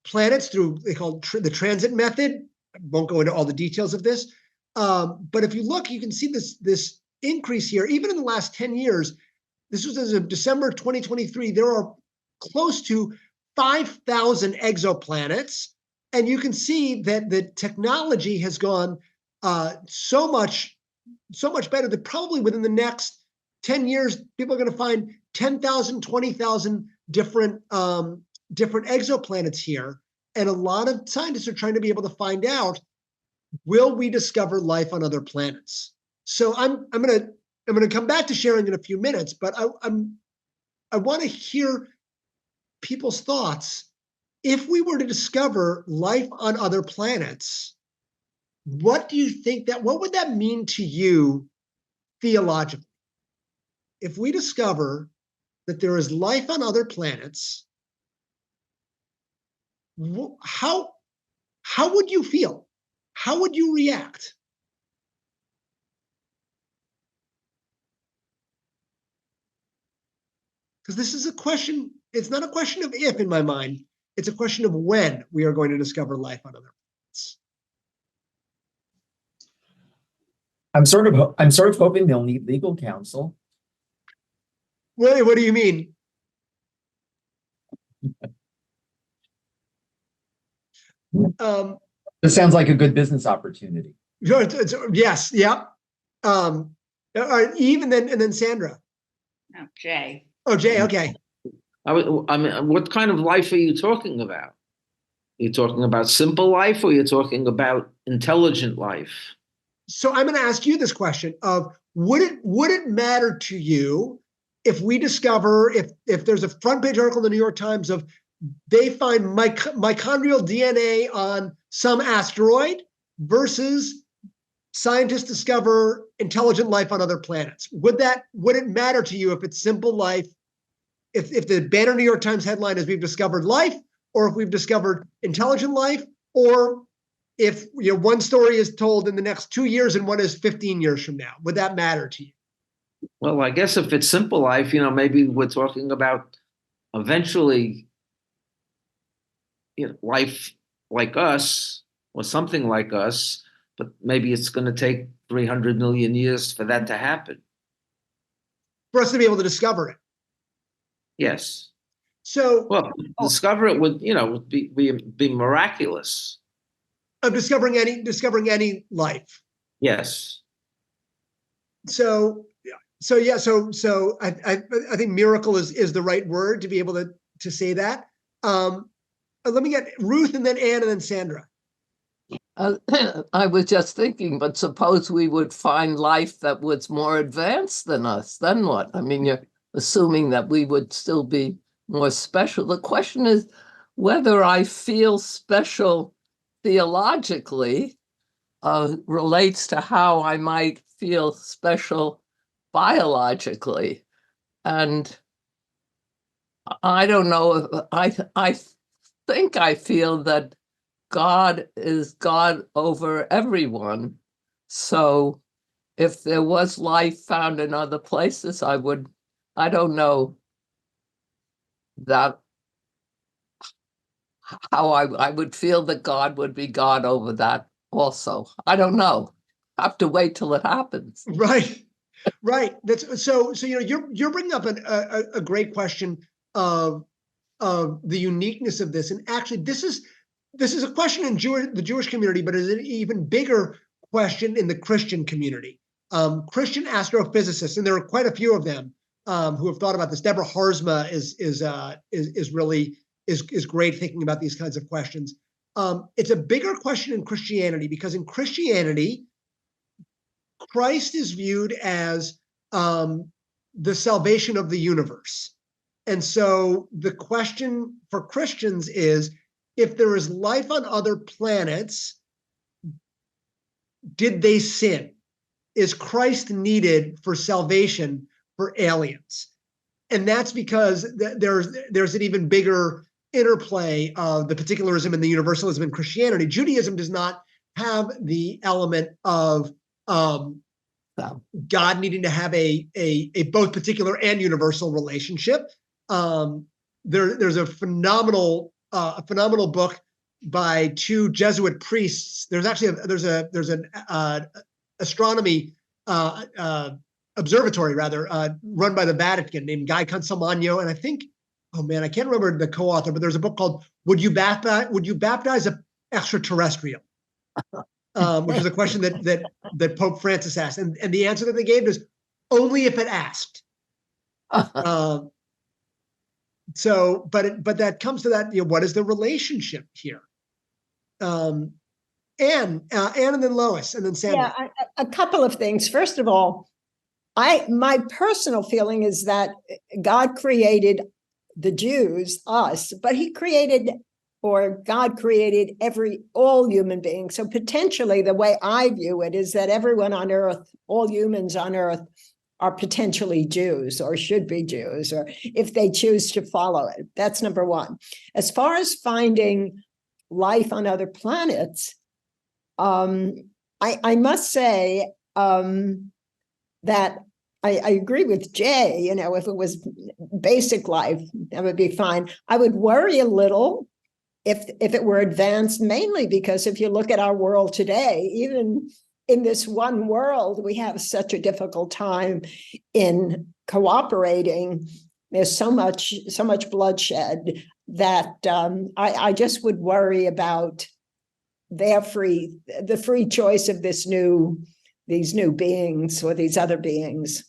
planets through, they call it the transit method. I won't go into all the details of this. But if you look, you can see this increase here, even in the last 10 years. This was as of December 2023, there are close to 5,000 exoplanets. And you can see that the technology has gone so much better that probably within the next 10 years, people are going to find 10,000, 20,000 different exoplanets here. And a lot of scientists are trying to be able to find out, will we discover life on other planets? So I'm going to come back to sharing in a few minutes, but I want to hear people's thoughts. If we were to discover life on other planets, what would that mean to you theologically? If we discover that there is life on other planets, how would you feel? How would you react? Because this is a question, it's not a question of if in my mind, it's a question of when we are going to discover life on other planets. I'm sort of hoping they'll need legal counsel. What do you mean? This sounds like a good business opportunity. Yes, yeah. All right, Eve, and then Sandra. Oh, Jay. Oh, Jay, okay. I mean, what kind of life are you talking about? Are you talking about simple life, or you're talking about intelligent life? So I'm going to ask you this question of, would it matter to you if we discover, if there's a front page article in the New York Times of they find mitochondrial DNA on some asteroid versus scientists discover intelligent life on other planets? Would it matter to you if it's simple life, if the banner New York Times headline is we've discovered life, or if we've discovered intelligent life, or if one story is told in the next 2 years and one is 15 years from now? Would that matter to you? Well, I guess if it's simple life, maybe we're talking about eventually, life like us or something like us, but maybe it's going to take 300 million years for that to happen. For us to be able to discover it. Yes. So, discover it would, be miraculous. Of discovering any life. Yes. So I think miracle is the right word to be able to say that. Let me get Ruth, and then Anne, and then Sandra. I was just thinking, but suppose we would find life that was more advanced than us, then what? I mean, you're assuming that we would still be more special. The question is whether I feel special theologically relates to how I might feel special biologically. And I don't know, I think I feel that God is God over everyone. So if there was life found in other places, I don't know that how I would feel that God would be God over that also. I don't know. I have to wait till it happens. Right. That's so you're bringing up a great question of the uniqueness of this. And actually, this is a question in the Jewish community, but is an even bigger question in the Christian community. Christian astrophysicists, and there are quite a few of them who have thought about this. Deborah Harzma is really great thinking about these kinds of questions. it's a bigger question in Christianity, because in Christianity, Christ is viewed as the salvation of the universe. And so the question for Christians is, if there is life on other planets, did they sin? Is Christ needed for salvation for aliens? And that's because there's an even bigger interplay of the particularism and the universalism in Christianity. Judaism does not have the element of God needing to have a both particular and universal relationship. There's a phenomenal book by two Jesuit priests. There's actually there's an astronomy observatory run by the Vatican named Guy Consolmagno, and I think, oh man, I can't remember the co-author, but there's a book called Would You Baptize an Extraterrestrial? Which is a question that Pope Francis asked, and the answer that they gave is only if it asked. So, but that comes to that, what is the relationship here? Anne and then Lois, and then Sandra. Yeah, a couple of things. First of all, my personal feeling is that God created the Jews, us, but God created all human beings. So potentially the way I view it is that everyone on earth, all humans on earth, are potentially Jews or should be Jews, or if they choose to follow it. That's number one. As far as finding life on other planets, I must say that I agree with Jay. If it was basic life, that would be fine. I would worry a little if it were advanced, mainly because if you look at our world today, even in this one world, we have such a difficult time in cooperating. There's so much bloodshed that I just would worry about the free choice of these new beings or these other beings.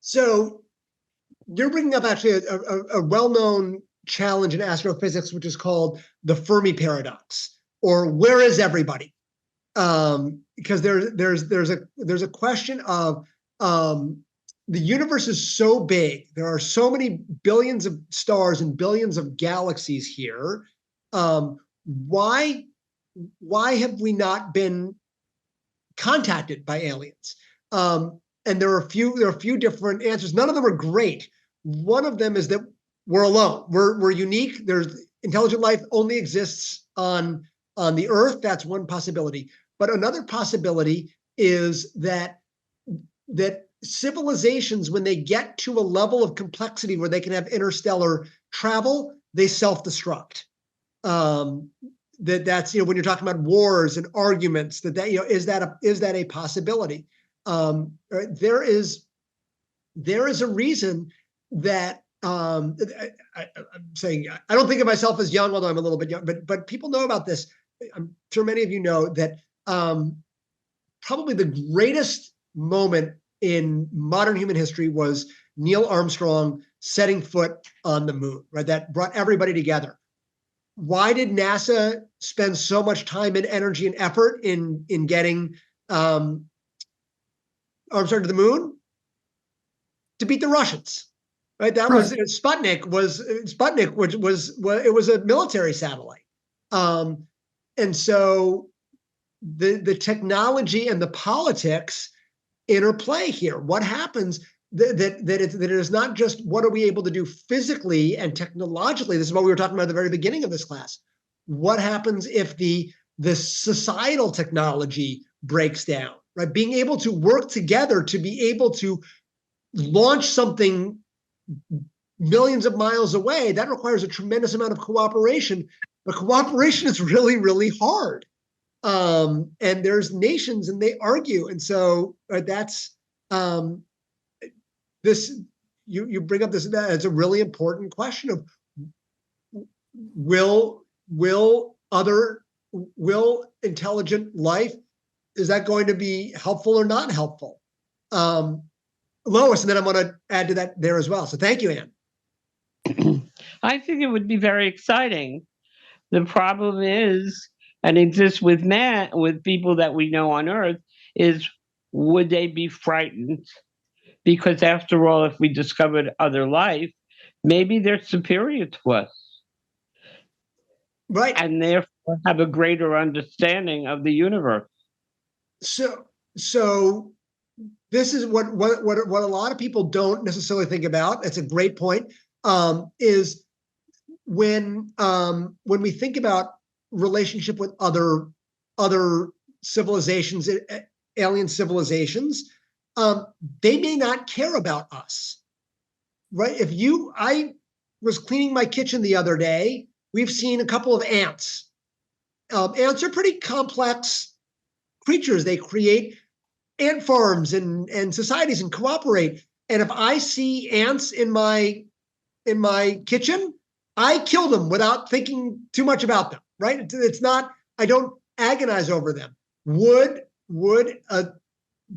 So you're bringing up actually a well-known challenge in astrophysics, which is called the Fermi paradox, or where is everybody? Because there's a question of the universe is so big, there are so many billions of stars and billions of galaxies here. Why have we not been contacted by aliens? And there are a few different answers. None of them are great. One of them is that we're alone. We're unique. There's intelligent life only exists on the Earth. That's one possibility. But another possibility is that civilizations, when they get to a level of complexity where they can have interstellar travel, they self-destruct. That's when you're talking about wars and arguments, is that a possibility? There is a reason that I'm saying I don't think of myself as young, although I'm a little bit young, but people know about this. I'm sure many of you know that probably the greatest moment in modern human history was Neil Armstrong setting foot on the moon, right? That brought everybody together. Why did NASA spend so much time and energy and effort in getting Armstrong to the moon? To beat the Russians, right? That was Sputnik, which was a military satellite. And so the technology and the politics interplay here. What happens that it is not just what are we able to do physically and technologically. This is what we were talking about at the very beginning of this class. What happens if the societal technology breaks down, right? Being able to work together to be able to launch something millions of miles away, that requires a tremendous amount of cooperation. But cooperation is really, really hard. And there's nations and they argue. And so that's this, you bring up this, it's a really important question of will intelligent life, is that going to be helpful or not helpful? Lois, and then I'm going to add to that there as well. So thank you, Anne. I think it would be very exciting The problem is, and exists with with people that we know on Earth, is would they be frightened? Because after all, if we discovered other life, maybe they're superior to us. Right. And therefore have a greater understanding of the universe. So this is what a lot of people don't necessarily think about. It's a great point. Is when we think about relationship with other civilizations, alien civilizations, they may not care about us, right? I was cleaning my kitchen the other day. We've seen a couple of ants. Ants are pretty complex creatures. They create ant farms and societies and cooperate. And if I see ants in my kitchen, I kill them without thinking too much about them, right? It's not, I don't agonize over them. Would a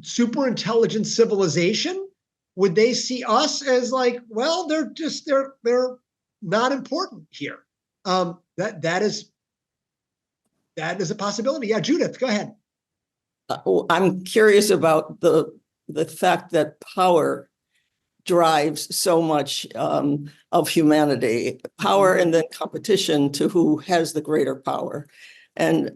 super intelligent civilization, would they see us as like, well, they're not important here? That is a possibility. Yeah, Judith, go ahead. I'm curious about the fact that power drives so much of humanity, power and then competition to who has the greater power. And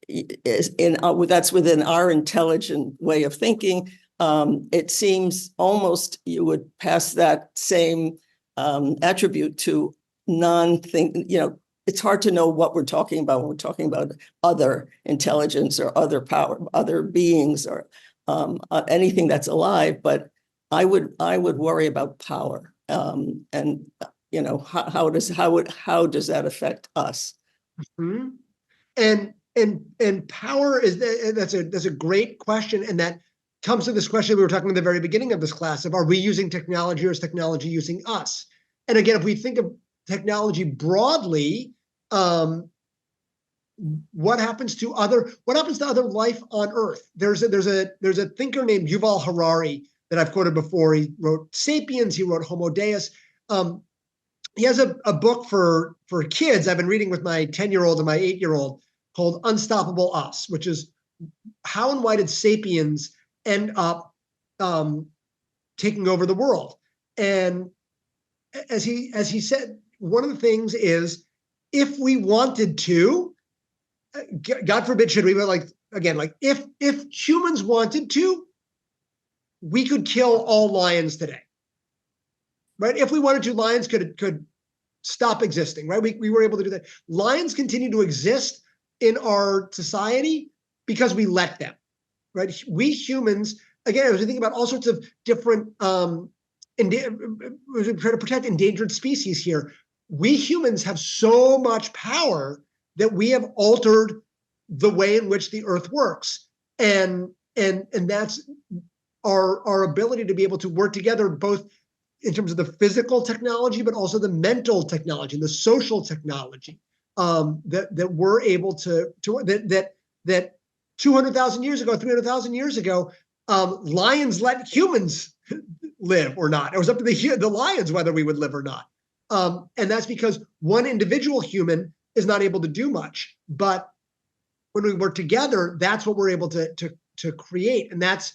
that's within our intelligent way of thinking. It seems almost you would pass that same attribute to non-think, it's hard to know what we're talking about when we're talking about other intelligence or other power, other beings or anything that's alive. But I would worry about power, and how does that affect us? Mm-hmm. And power that's a great question, and that comes to this question we were talking at the very beginning of this class of, are we using technology or is technology using us? And again, if we think of technology broadly, what happens to other life on Earth? There's a thinker named Yuval Harari that I've quoted before. He wrote *Sapiens*. He wrote *Homo Deus*. He has a book for kids I've been reading with my 10-year-old and my 8-year-old called *Unstoppable Us*, which is how and why did sapiens end up taking over the world. And as he said, one of the things is, if we wanted to, God forbid, should we, but if humans wanted to, we could kill all lions today, right? If we wanted to, lions could stop existing, right? We were able to do that. Lions continue to exist in our society because we let them, right? We humans, again, as we think about all sorts of different, we try to protect endangered species here. We humans have so much power that we have altered the way in which the Earth works, and that's our ability to be able to work together, both in terms of the physical technology, but also the mental technology, the social technology, that we're able to that 200,000 years ago, 300,000 years ago, lions let humans live or not. It was up to the lions whether we would live or not. And that's because one individual human is not able to do much. But when we work together, that's what we're able to create. And that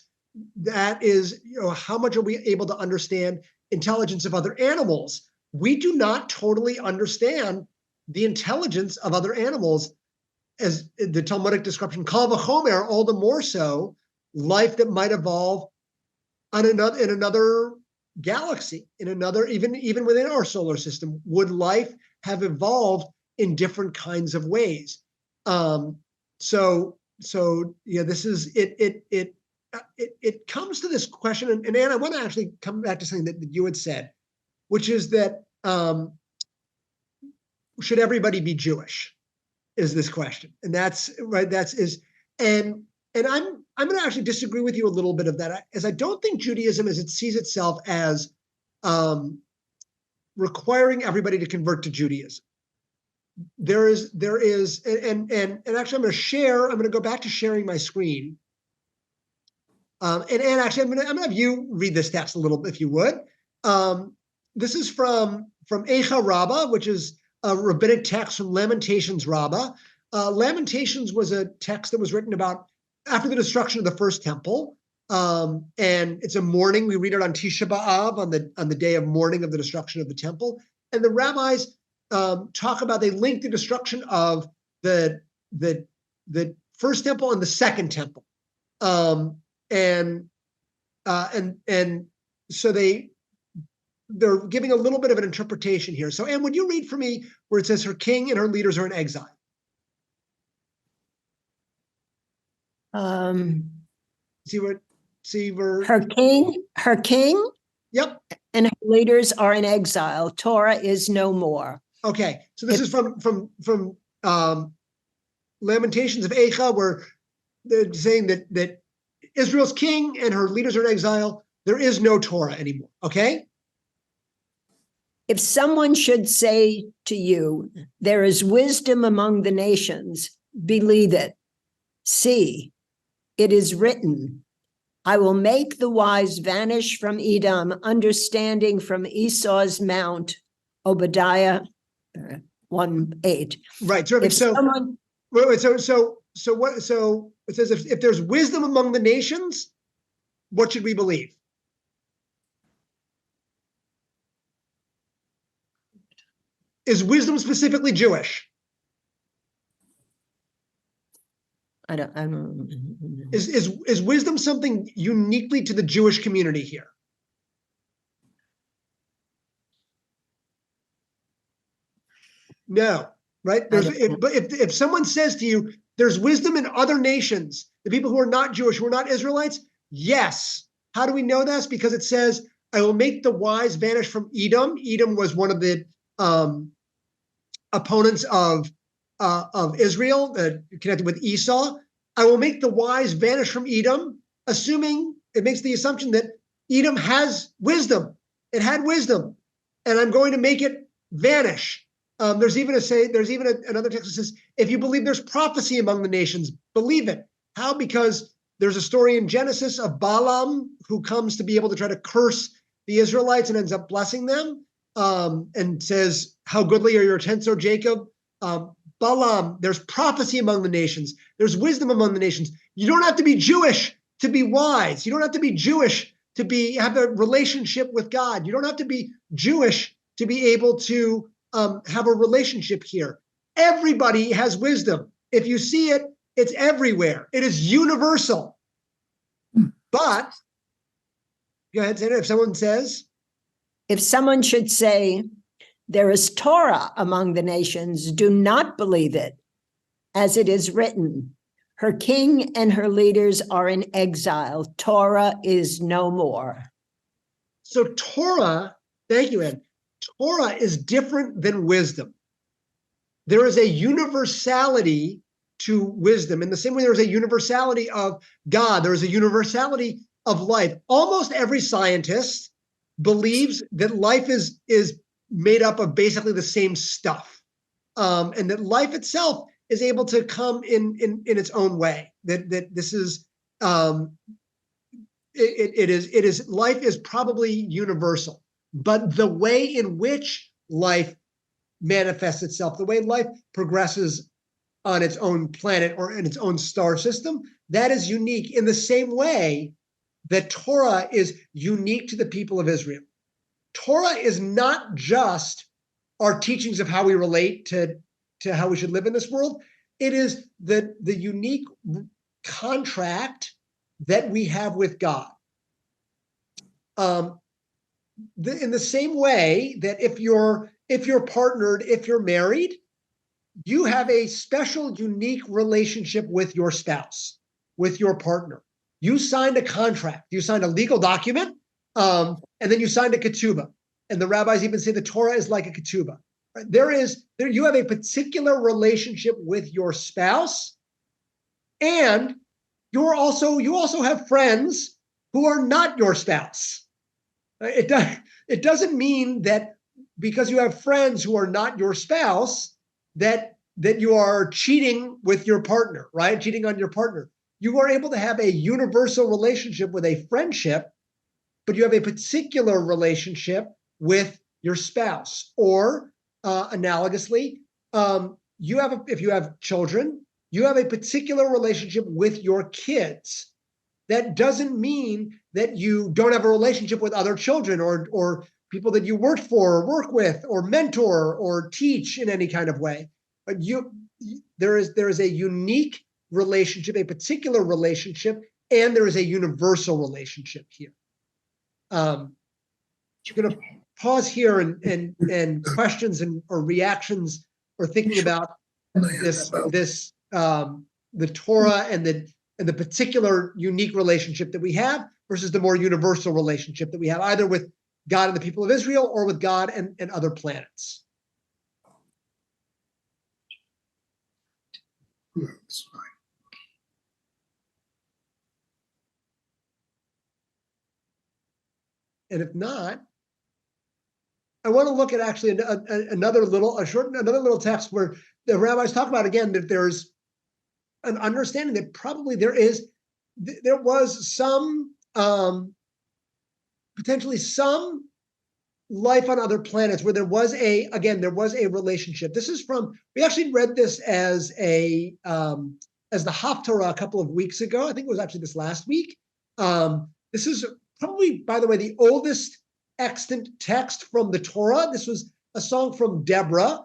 is, how much are we able to understand intelligence of other animals? We do not totally understand the intelligence of other animals, as the Talmudic description, kal v'chomer, all the more so, life that might evolve in another galaxy, in another, even within our solar system. Would life have evolved in different kinds of ways? So yeah, this is it. It comes to this question, and Anne, I want to actually come back to something that you had said, which is that should everybody be Jewish? Is this question, and that's right. And I'm going to actually disagree with you a little bit of that, as I don't think Judaism, as it sees itself as requiring everybody to convert to Judaism. There is, and actually, I'm going to go back to sharing my screen. And actually, I'm going to have you read this text a little, if you would. This is from Eicha Rabbah, which is a rabbinic text from Lamentations Rabbah. Lamentations was a text that was written about after the destruction of the first temple. And it's a mourning. We read it on Tisha B'Av, on the day of mourning of the destruction of the temple. And the rabbis talk about, they link the destruction of the first temple and the second temple. And so they're giving a little bit of an interpretation here. So, Anne, would you read for me where it says her king and her leaders are in exile? See where her king. Yep. And her leaders are in exile. Torah is no more. Okay, so this is from Lamentations of Eicha, where they're saying that Israel's king and her leaders are in exile. There is no Torah anymore. Okay. If someone should say to you, there is wisdom among the nations, believe it. See, it is written, I will make the wise vanish from Edom, understanding from Esau's mount, Obadiah 1:8. Right. So it says if there's wisdom among the nations, what should we believe? Is wisdom specifically Jewish? I don't. Is wisdom something uniquely to the Jewish community here? No, right? If someone says to you, there's wisdom in other nations, the people who are not Jewish, who are not Israelites, yes. How do we know this? Because it says, I will make the wise vanish from Edom. Edom was one of the opponents of Israel, connected with Esau. I will make the wise vanish from Edom, assuming it makes the assumption that Edom has wisdom. It had wisdom, and I'm going to make it vanish. There's even another text that says, if you believe there's prophecy among the nations, believe it. How? Because there's a story in Genesis of Balaam who comes to be able to try to curse the Israelites and ends up blessing them, and says, how goodly are your tents, O Jacob? Balaam, there's prophecy among the nations. There's wisdom among the nations. You don't have to be Jewish to be wise. You don't have to be Jewish to have a relationship with God. You don't have to be Jewish to be able to have a relationship here. Everybody has wisdom. If you see it, it's everywhere. It is universal. But, go ahead, Sandra, if someone should say, there is Torah among the nations, do not believe it. As it is written, her king and her leaders are in exile. Torah is no more. So Torah, thank you, Ed. Torah is different than wisdom. There is a universality to wisdom. In the same way there is a universality of God, there is a universality of life. Almost every scientist believes that life is made up of basically the same stuff, and that life itself is able to come in its own way. That this is life is probably universal, but the way in which life manifests itself, the way life progresses on its own planet or in its own star system, that is unique in the same way that Torah is unique to the people of Israel. Torah is not just our teachings of how we relate to how we should live in this world. It is the unique contract that we have with God. In the same way that if you're partnered, if you're married, you have a special, unique relationship with your spouse, with your partner. You signed a contract. You signed a legal document. And then you signed a ketubah. And the rabbis even say the Torah is like a ketubah. Right? You have a particular relationship with your spouse, and you also have friends who are not your spouse. It doesn't mean that because you have friends who are not your spouse that you are cheating with your partner, right? Cheating on your partner. You are able to have a universal relationship with a friendship, but you have a particular relationship with your spouse. Or analogously, if you have children, you have a particular relationship with your kids. That doesn't mean that you don't have a relationship with other children or people that you work for or work with or mentor or teach in any kind of way. But there is a unique relationship, a particular relationship, and there is a universal relationship here. I'm going to pause here and questions or reactions or thinking about this the Torah and the particular unique relationship that we have versus the more universal relationship that we have either with God and the people of Israel or with God and other planets. That's fine. And if not, I want to look at actually another little text where the rabbis talk about again that there's an understanding that probably there was some potentially some life on other planets where there was a relationship. This is we actually read this as the Haftarah a couple of weeks ago. I think it was actually this last week. This is probably, by the way, the oldest extant text from the Torah. This was a song from Deborah.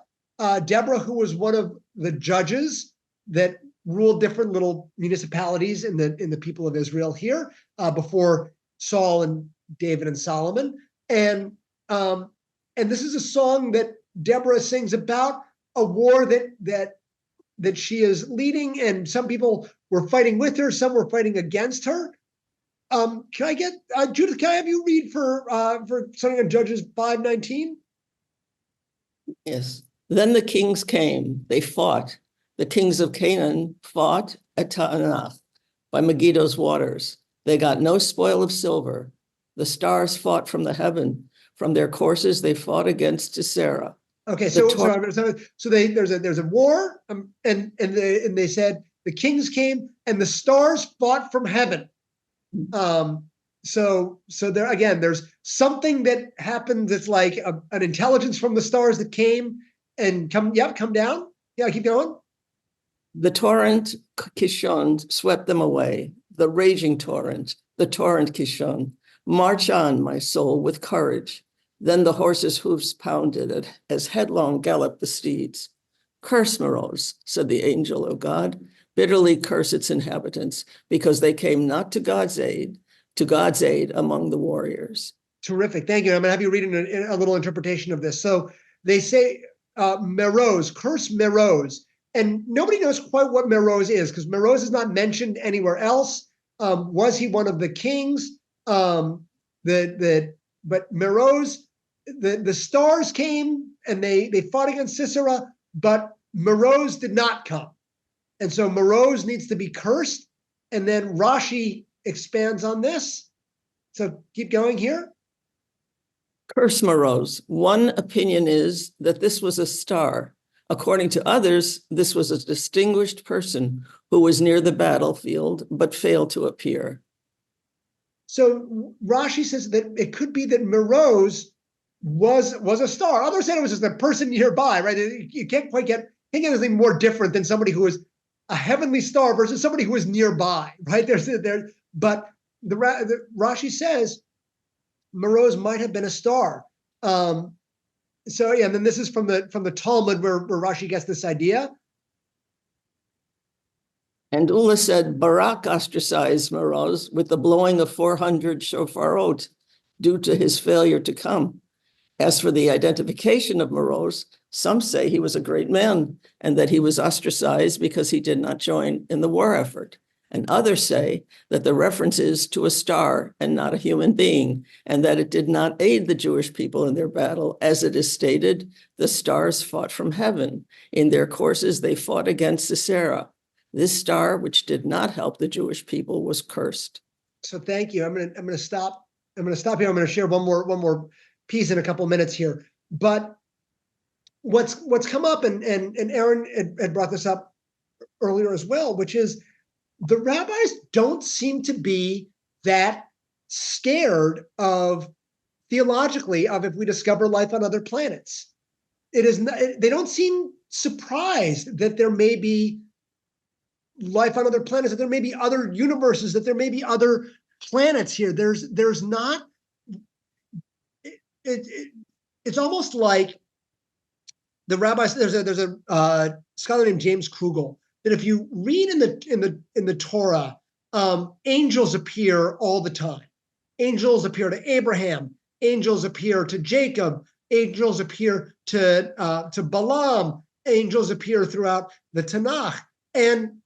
Deborah, who was one of the judges that ruled different little municipalities in the people of Israel here before Saul and David and Solomon. And this is a song that Deborah sings about a war that she is leading, and some people were fighting with her, some were fighting against her. Can I get Judith? Can I have you read for something on Judges 5:19? Yes. Then the kings came; they fought. The kings of Canaan fought at Taanach by Megiddo's waters. They got no spoil of silver. The stars fought from the heaven. From their courses, they fought against Sisera. Okay, so there's a war, and they said the kings came and the stars fought from heaven. So there again, there's something that happened that's like an intelligence from the stars that came and come down. Yeah, keep going. The torrent Kishon swept them away. The raging torrent, the torrent Kishon. March on, my soul, with courage. Then the horses' hoofs pounded it as headlong galloped the steeds. Curse Meroz, said the angel of God, bitterly curse its inhabitants, because they came not to God's aid among the warriors. Terrific. Thank you. I'm going to have you read a little interpretation of this. So they say Meroz, curse Meroz. And nobody knows quite what Meroz is because Meroz is not mentioned anywhere else. Was he one of the kings? But Meroz, the stars came and they fought against Sisera, but Meroz did not come. And so Meroz needs to be cursed. And then Rashi expands on this. So keep going here. Curse Meroz. One opinion is that this was a star. According to others, this was a distinguished person who was near the battlefield but failed to appear. So Rashi says that it could be that Meroz was a star. Others said it was just a person nearby, right? You can't get anything more different than somebody who is a heavenly star versus somebody who is nearby, right? But the Rashi says Meroz might have been a star. So yeah, and then this is from the Talmud where Rashi gets this idea. And Ula said, Barak ostracized Meroz with the blowing of 400 shofarot due to his failure to come. As for the identification of Meroz, some say he was a great man and that he was ostracized because he did not join in the war effort. And others say that the reference is to a star and not a human being, and that it did not aid the Jewish people in their battle. As it is stated, the stars fought from heaven. In their courses, they fought against Sisera. This star, which did not help the Jewish people, was cursed. So thank you. I'm going to stop. I'm going to stop here. I'm going to share one more piece in a couple minutes here. But what's come up, and Aaron had brought this up earlier as well, which is the rabbis don't seem to be that scared of theologically of if we discover life on other planets. it is not, they don't seem surprised that there may be life on other planets, that there may be other universes, that there may be other planets here. There's not. It's almost like the rabbis. There's a scholar named James Krugel that if you read in the Torah, angels appear all the time. Angels appear to Abraham. Angels appear to Jacob. Angels appear to Balaam. Angels appear throughout the Tanakh, and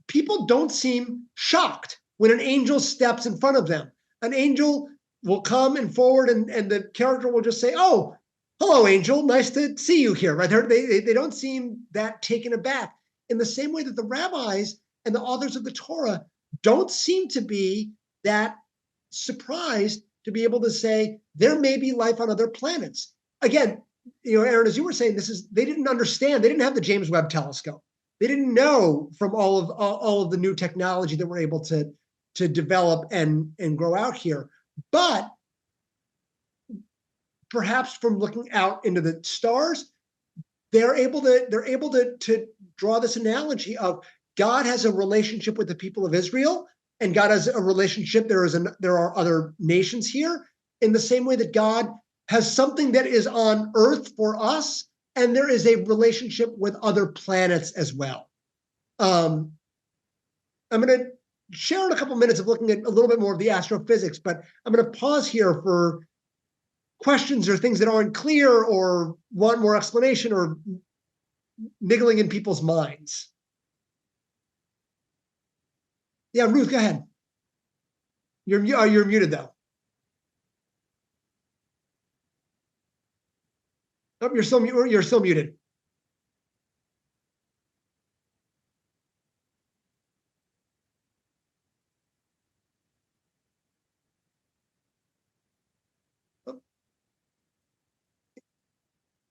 people don't seem shocked when an angel steps in front of them. An angel will come and forward, and the character will just say, "Oh, hello, angel. Nice to see you here." Right? They don't seem that taken aback. In the same way that the rabbis and the authors of the Torah don't seem to be that surprised to be able to say there may be life on other planets. Again, Aaron, as you were saying, they didn't understand. They didn't have the James Webb Telescope. They didn't know from all of the new technology that we're able to develop and grow out here. But perhaps from looking out into the stars, they're able to draw this analogy of God has a relationship with the people of Israel, and God has a relationship. There are other nations here, in the same way that God has something that is on Earth for us, and there is a relationship with other planets as well. I'm going to share in a couple minutes of looking at a little bit more of the astrophysics, but I'm going to pause here for questions or things that aren't clear or want more explanation or niggling in people's minds. Yeah, Ruth, go ahead. You're muted though. Oh, you're still muted.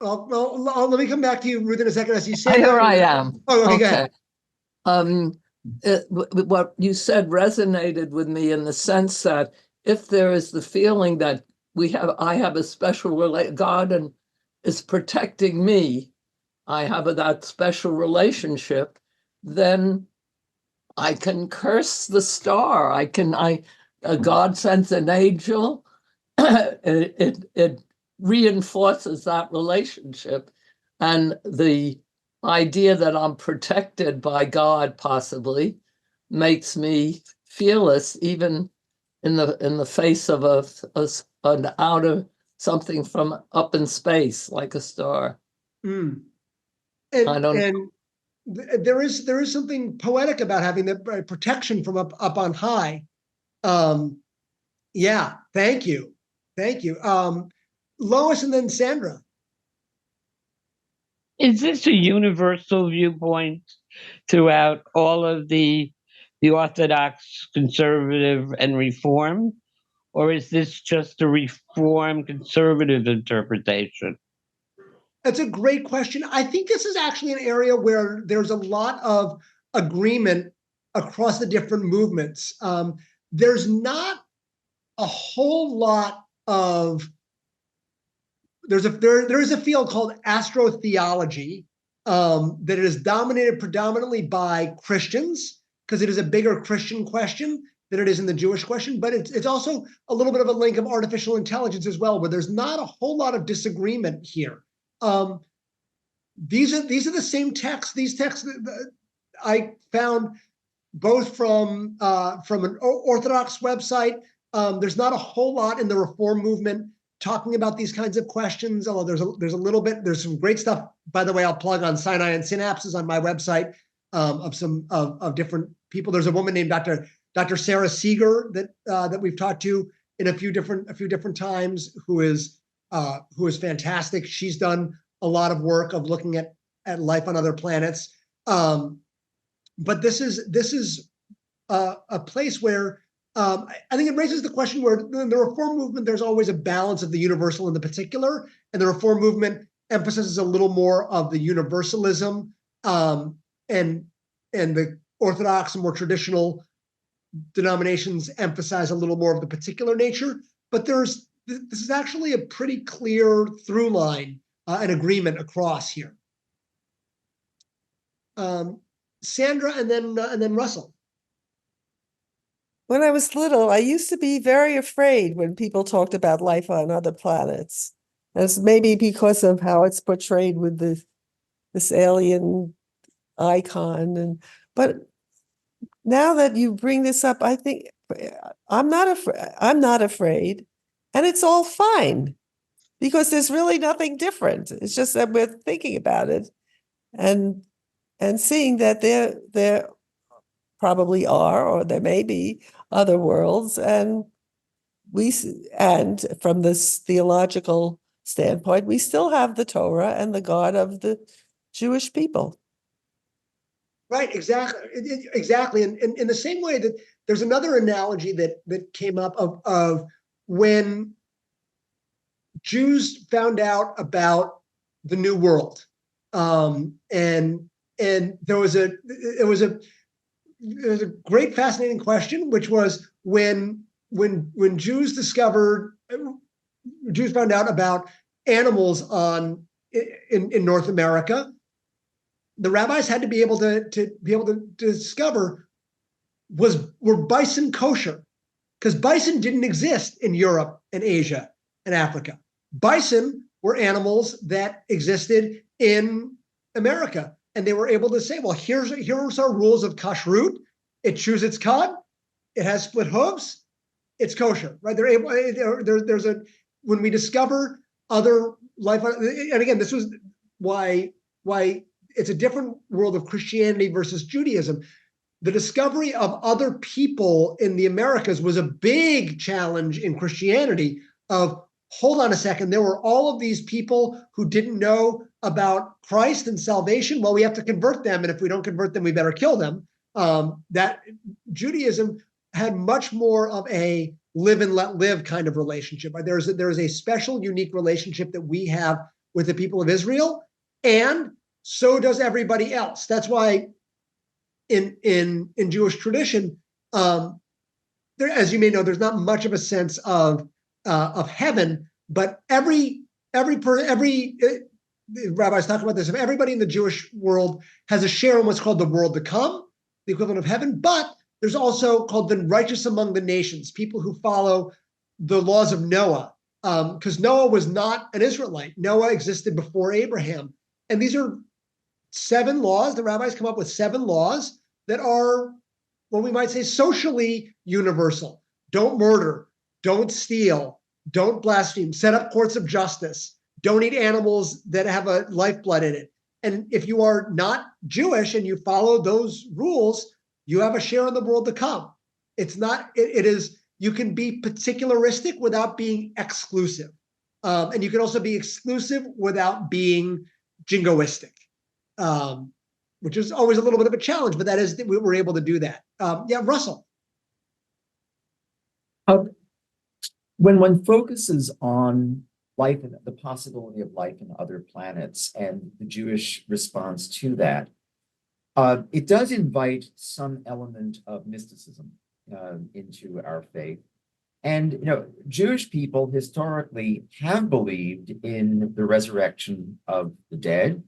Let me come back to you, Ruth, in a second. As you say, here I am. Oh, okay, go ahead. What you said resonated with me in the sense that if there is the feeling that I have a special God is protecting me, I have that special relationship, then I can curse the star. God sends an angel. It reinforces that relationship, and the idea that I'm protected by God possibly makes me fearless, even in the face of an outer something from up in space, like a star. And there is something poetic about having the protection from up on high. Yeah, thank you. Lois and then Sandra. Is this a universal viewpoint throughout all of the Orthodox, conservative, and Reform? Or is this just a Reform conservative interpretation? That's a great question. I think this is actually an area where there's a lot of agreement across the different movements. There's not a whole lot of there is a field called astrotheology that is dominated predominantly by Christians, because it is a bigger Christian question than it is in the Jewish question, but it's also a little bit of a link of artificial intelligence as well, where there's not a whole lot of disagreement here. These are the same texts. These texts that I found both from an Orthodox website. There's not a whole lot in the Reform movement talking about these kinds of questions, although there's a little bit. There's some great stuff, by the way. I'll plug on Sinai and Synapses on my website of different people. There's a woman named Dr. Sarah Seeger that we've talked to in a few different times, who is fantastic. She's done a lot of work of looking at life on other planets. But this is a place where I think it raises the question where in the Reform movement, there's always a balance of the universal and the particular, and the Reform movement emphasizes a little more of the universalism, and the Orthodox and more traditional denominations emphasize a little more of the particular nature. But this is actually a pretty clear through line an agreement across here. Sandra, and then Russell. When I was little, I used to be very afraid when people talked about life on other planets. That's maybe because of how it's portrayed with this alien icon. But now that you bring this up, I think I'm not afraid, and it's all fine because there's really nothing different. It's just that we're thinking about it and seeing that there probably are, or there may be other worlds, and from this theological standpoint, we still have the Torah and the God of the Jewish people. Right, exactly. And in the same way that there's another analogy that came up of when Jews found out about the New World, and there was a great fascinating question, which was when Jews found out about animals in North America, the rabbis had to be able to discover were bison kosher, because bison didn't exist in Europe and Asia and Africa. Bison were animals that existed in America, and they were able to say, well, here's our rules of kashrut. It chews its cud, it has split hooves, it's kosher, right? They're able. When we discover other life, and again, this was why it's a different world of Christianity versus Judaism. The discovery of other people in the Americas was a big challenge in Christianity of, hold on a second, there were all of these people who didn't know about Christ and salvation. Well, we have to convert them, and if we don't convert them, we better kill them. That Judaism had much more of a live and let live kind of relationship. There's a special, unique relationship that we have with the people of Israel, and so does everybody else. That's why in Jewish tradition, there, as you may know, there's not much of a sense of heaven, but every rabbis talk about this. If everybody in the Jewish world has a share in what's called the world to come, the equivalent of heaven, but there's also called the righteous among the nations, people who follow the laws of Noah, because Noah was not an Israelite. Noah existed before Abraham, and these are 7 laws. The rabbis come up with 7 laws that are what we might say socially universal. Don't murder, don't steal, don't blaspheme, set up courts of justice, don't eat animals that have a lifeblood in it. And if you are not Jewish and you follow those rules, you have a share in the world to come. It's not, it is, you can be particularistic without being exclusive. And you can also be exclusive without being jingoistic. Which is always a little bit of a challenge, but that is, we were able to do that. Yeah, Russell. When one focuses on life and the possibility of life in other planets and the Jewish response to that, it does invite some element of mysticism into our faith. And Jewish people historically have believed in the resurrection of the dead,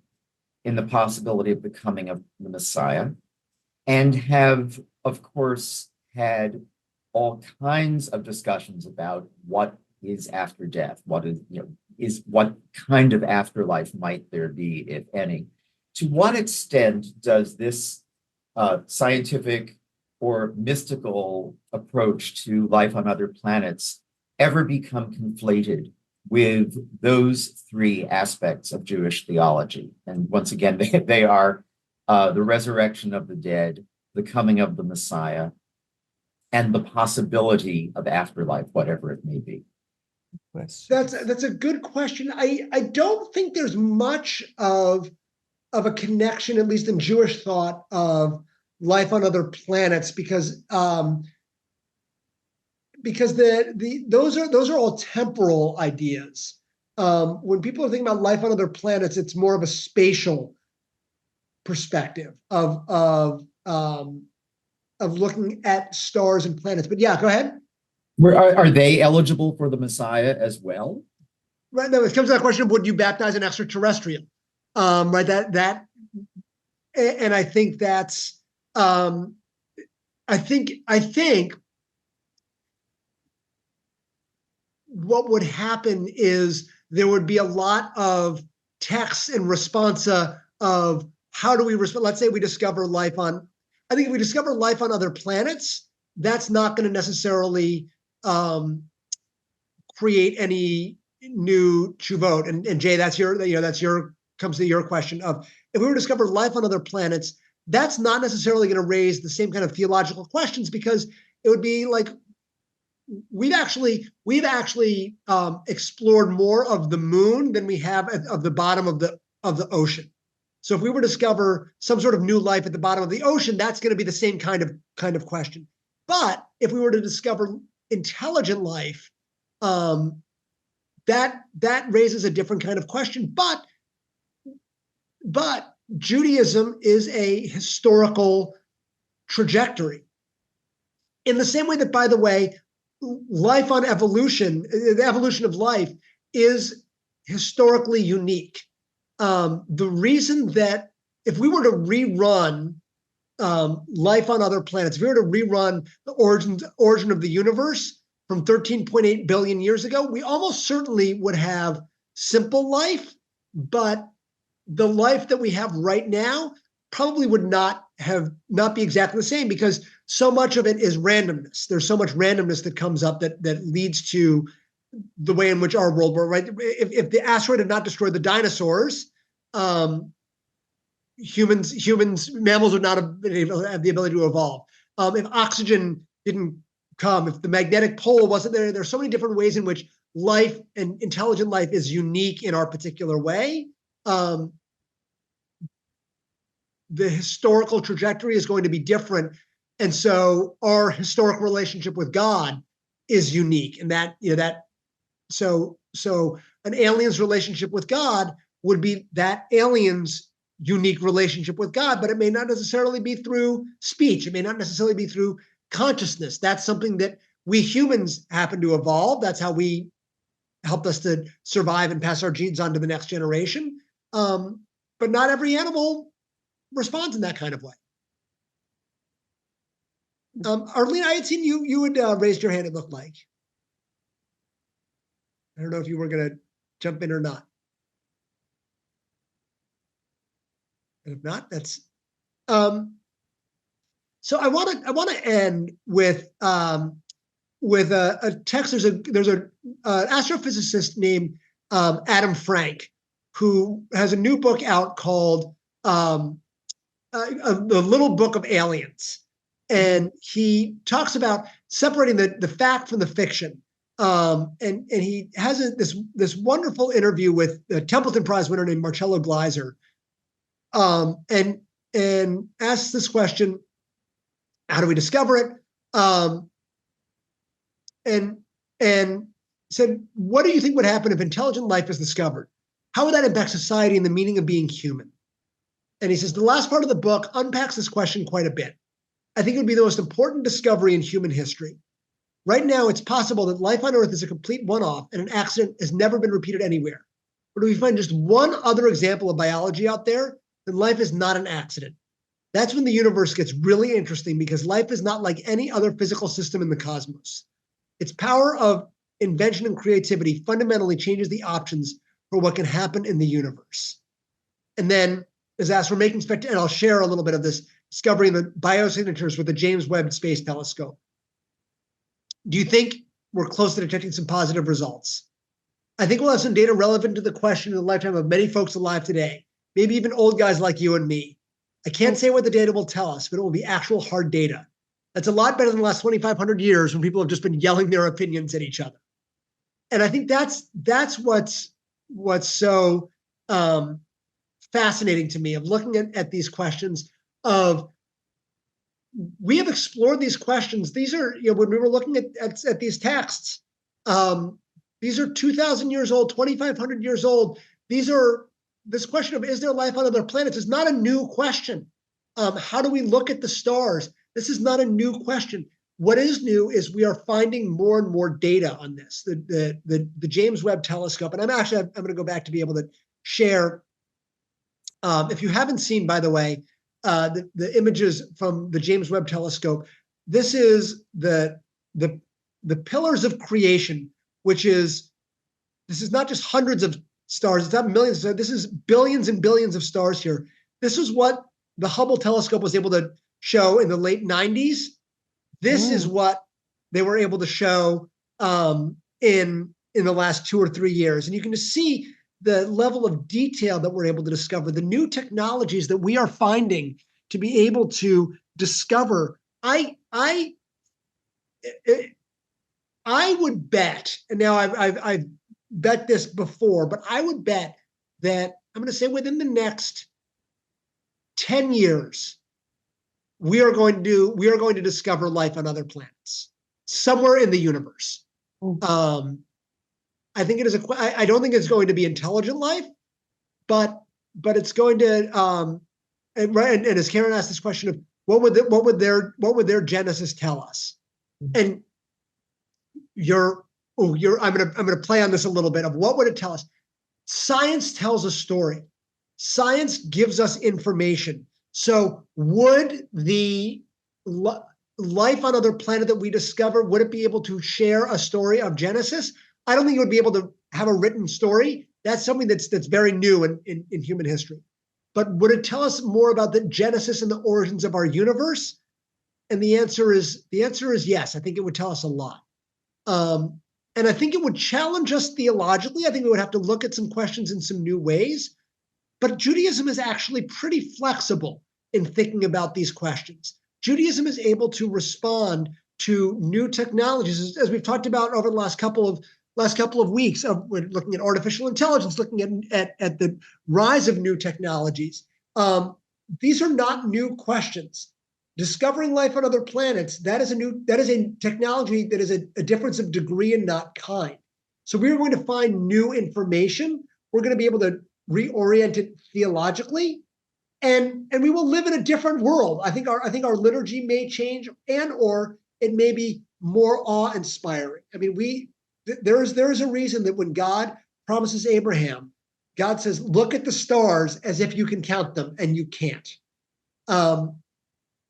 in the possibility of the coming of the Messiah, and have, of course, had all kinds of discussions about what is after death, what kind of afterlife might there be, if any. To what extent does this scientific or mystical approach to life on other planets ever become conflated with those 3 aspects of Jewish theology? And once again, they are the resurrection of the dead, the coming of the Messiah, and the possibility of afterlife, whatever it may be. That's a good question. I don't think there's much of a connection, at least in Jewish thought, of life on other planets, because those are all temporal ideas. When people are thinking about life on other planets, it's more of a spatial perspective of looking at stars and planets. But yeah, go ahead. Are they eligible for the Messiah as well? Right. No, it comes to that question of would you baptize an extraterrestrial? Right. And I think that's, I think what would happen is there would be a lot of texts and responsa of how do we respond. Let's say we discover life on, I think if we discover life on other planets, that's not going to necessarily create any new chuvot. And Jay, that's comes to your question of if we were to discover life on other planets, that's not necessarily going to raise the same kind of theological questions, because it would be like we've actually explored more of the moon than we have of the bottom of the ocean. So if we were to discover some sort of new life at the bottom of the ocean, that's going to be the same kind of question. But if we were to discover intelligent life, that raises a different kind of question. But Judaism is a historical trajectory. In the same way that, by the way, life on evolution, the evolution of life is historically unique. The reason that if we were to rerun life on other planets, if we were to rerun the origin of the universe from 13.8 billion years ago, we almost certainly would have simple life, but the life that we have right now probably would not be exactly the same, because so much of it is randomness. There's so much randomness that comes up that leads to the way in which our world works, right? If the asteroid had not destroyed the dinosaurs, mammals would not have been able to have the ability to evolve. If oxygen didn't come, if the magnetic pole wasn't there, there's so many different ways in which life and intelligent life is unique in our particular way. The historical trajectory is going to be different. And so our historic relationship with God is unique. And so an alien's relationship with God would be that alien's unique relationship with God, but it may not necessarily be through speech. It may not necessarily be through consciousness. That's something that we humans happen to evolve. That's how we helped us to survive and pass our genes on to the next generation. But not every animal responds in that kind of way. Arlene, I had seen you had raised your hand, it looked like. I don't know if you were going to jump in or not. And if not, that's so I want to end with a text. There's an astrophysicist named Adam Frank, who has a new book out called The Little Book of Aliens. And he talks about separating the fact from the fiction. And he has this wonderful interview with the Templeton Prize winner named Marcello Gleiser, and asks this question: how do we discover it? And said, what do you think would happen if intelligent life is discovered? How would that impact society and the meaning of being human? And he says the last part of the book unpacks this question quite a bit. I think it would be the most important discovery in human history. Right now, it's possible that life on Earth is a complete one-off and an accident has never been repeated anywhere. But if we find just one other example of biology out there, then life is not an accident. That's when the universe gets really interesting, because life is not like any other physical system in the cosmos. Its power of invention and creativity fundamentally changes the options for what can happen in the universe. And then is asked, we're making and I'll share a little bit of this, discovering the biosignatures with the James Webb Space Telescope. Do you think we're close to detecting some positive results? I think we'll have some data relevant to the question in the lifetime of many folks alive today, maybe even old guys like you and me. I can't say what the data will tell us, but it will be actual hard data. That's a lot better than the last 2,500 years when people have just been yelling their opinions at each other. And I think that's what's so fascinating to me, of looking at these questions of, we have explored these questions. These are, when we were looking at these texts, these are 2,000 years old, 2,500 years old. This question of, is there life on other planets, is not a new question. How do we look at the stars? This is not a new question. what is new is we are finding more and more data on this. The James Webb Telescope, and I'm going to go back to be able to share. If you haven't seen, by the way, the images from the James Webb Telescope, this is the pillars of creation, this is not just hundreds of stars, it's not millions, this is billions and billions of stars here. This is what the Hubble telescope was able to show in the late 90s. This is what they were able to show in the last 2 or 3 years. And you can just see the level of detail that we're able to discover, the new technologies that we are finding to be able to discover. I would bet, and now I've bet this before, but I would bet that I'm going to say within the next 10 years, we are going to discover life on other planets somewhere in the universe. I think it is I don't think it's going to be intelligent life, but it's going to and as Karen asked this question of what would their genesis tell us? And I'm gonna play on this a little bit of what would it tell us? Science tells a story. Science gives us information. So would the life on other planet that we discover, would it be able to share a story of Genesis? I don't think it would be able to have a written story. That's something that's very new in human history. But would it tell us more about the Genesis and the origins of our universe? And the answer is yes. I think it would tell us a lot. And I think it would challenge us theologically. I think we would have to look at some questions in some new ways. But Judaism is actually pretty flexible in thinking about these questions. Judaism is able to respond to new technologies, as we've talked about over the last couple of weeks. We're looking at artificial intelligence, looking at the rise of new technologies. These are not new questions. Discovering life on other planets, that is a technology that is a difference of degree and not kind. So we're going to find new information. We're going to be able to reorient it theologically, and we will live in a different world. I think our liturgy may change, or it may be more awe-inspiring. I mean, there is a reason that when God promises Abraham, God says, "Look at the stars as if you can count them," and you can't.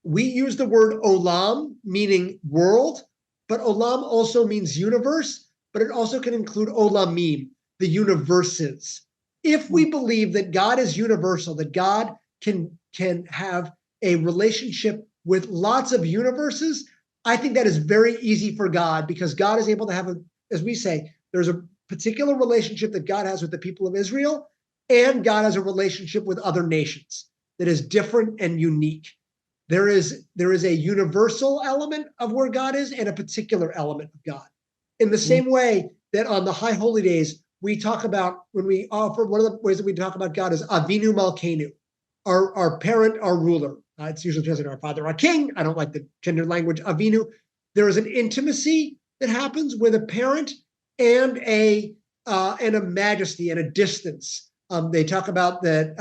We use the word olam, meaning world, but olam also means universe, but it also can include olamim, the universes. If we believe that God is universal, that God can have a relationship with lots of universes, I think that is very easy for God, because God is able to have as we say, there's a particular relationship that God has with the people of Israel, and God has a relationship with other nations that is different and unique. There is a universal element of where God is and a particular element of God. In the same way that on the High Holy Days, we talk about, when we offer, one of the ways that we talk about God is Avinu Malkeinu, our parent, our ruler. It's usually translated our father, our king. I don't like the gender language, Avinu. There is an intimacy that happens with a parent and a majesty and a distance. They talk about the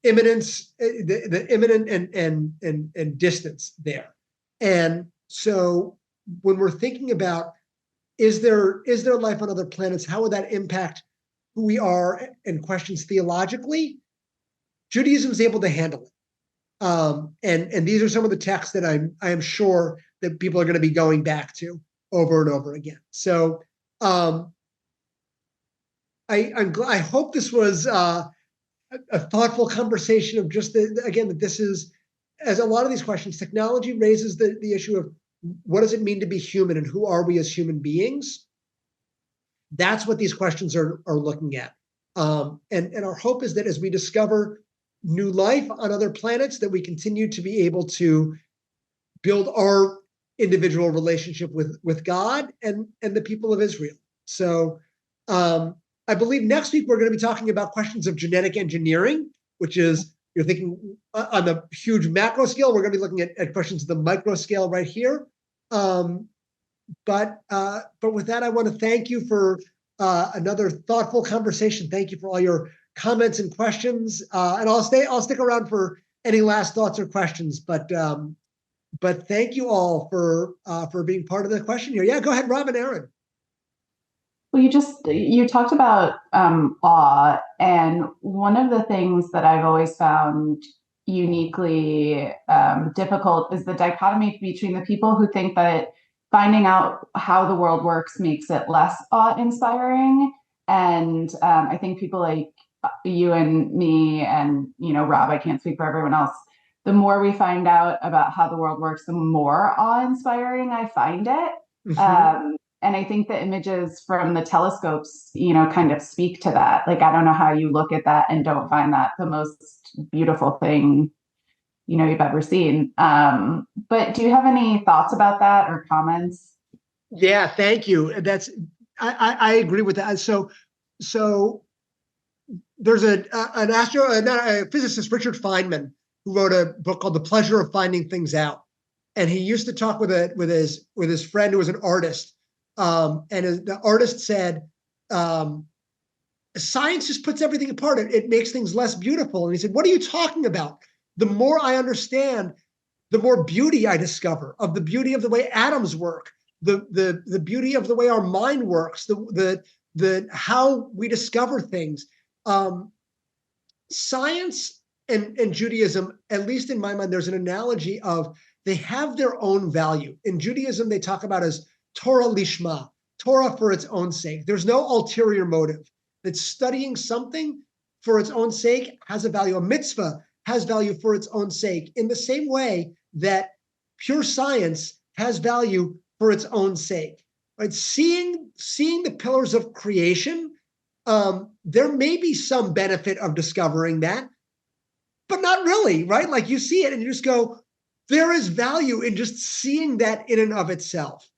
imminence, the imminent and distance there. And so when we're thinking about, is there life on other planets, how would that impact who we are and questions theologically? Judaism is able to handle it. And these are some of the texts that I am sure that people are going to be going back to over and over again. So I hope this was a thoughtful conversation of just that this is, as a lot of these questions, technology raises the issue of what does it mean to be human and who are we as human beings? That's what these questions are looking at. And our hope is that as we discover new life on other planets, that we continue to be able to build our individual relationship with God and the people of Israel. So I believe next week we're going to be talking about questions of genetic engineering, which is, you're thinking on the huge macro scale. We're going to be looking at questions of the micro scale right here. But with that, I want to thank you for another thoughtful conversation. Thank you for all your comments and questions. And I'll stick around for any last thoughts or questions, but thank you all for being part of the question here. Yeah, go ahead, Rob and Aaron. Well, you talked about awe, and one of the things that I've always found uniquely difficult is the dichotomy between the people who think that finding out how the world works makes it less awe-inspiring, and I think people like you and me and Rob, I can't speak for everyone else. The more we find out about how the world works, the more awe-inspiring I find it. Mm-hmm. And I think the images from the telescopes, kind of speak to that. Like, I don't know how you look at that and don't find that the most beautiful thing, you've ever seen. But do you have any thoughts about that or comments? Yeah, thank you. I agree with that. So there's a physicist, Richard Feynman, who wrote a book called The Pleasure of Finding Things Out. And he used to talk with his friend who was an artist. The artist said, science just puts everything apart. It makes things less beautiful. And he said, what are you talking about? The more I understand, the more beauty I discover of the beauty of the way atoms work, the beauty of the way our mind works, the how we discover things. Science and Judaism, at least in my mind, there's an analogy of they have their own value. In Judaism, they talk about as Torah lishma, Torah for its own sake. There's no ulterior motive. That studying something for its own sake has a value. A mitzvah has value for its own sake, in the same way that pure science has value for its own sake. Right? Seeing the pillars of creation, there may be some benefit of discovering that, but not really, right? Like you see it and you just go, there is value in just seeing that in and of itself.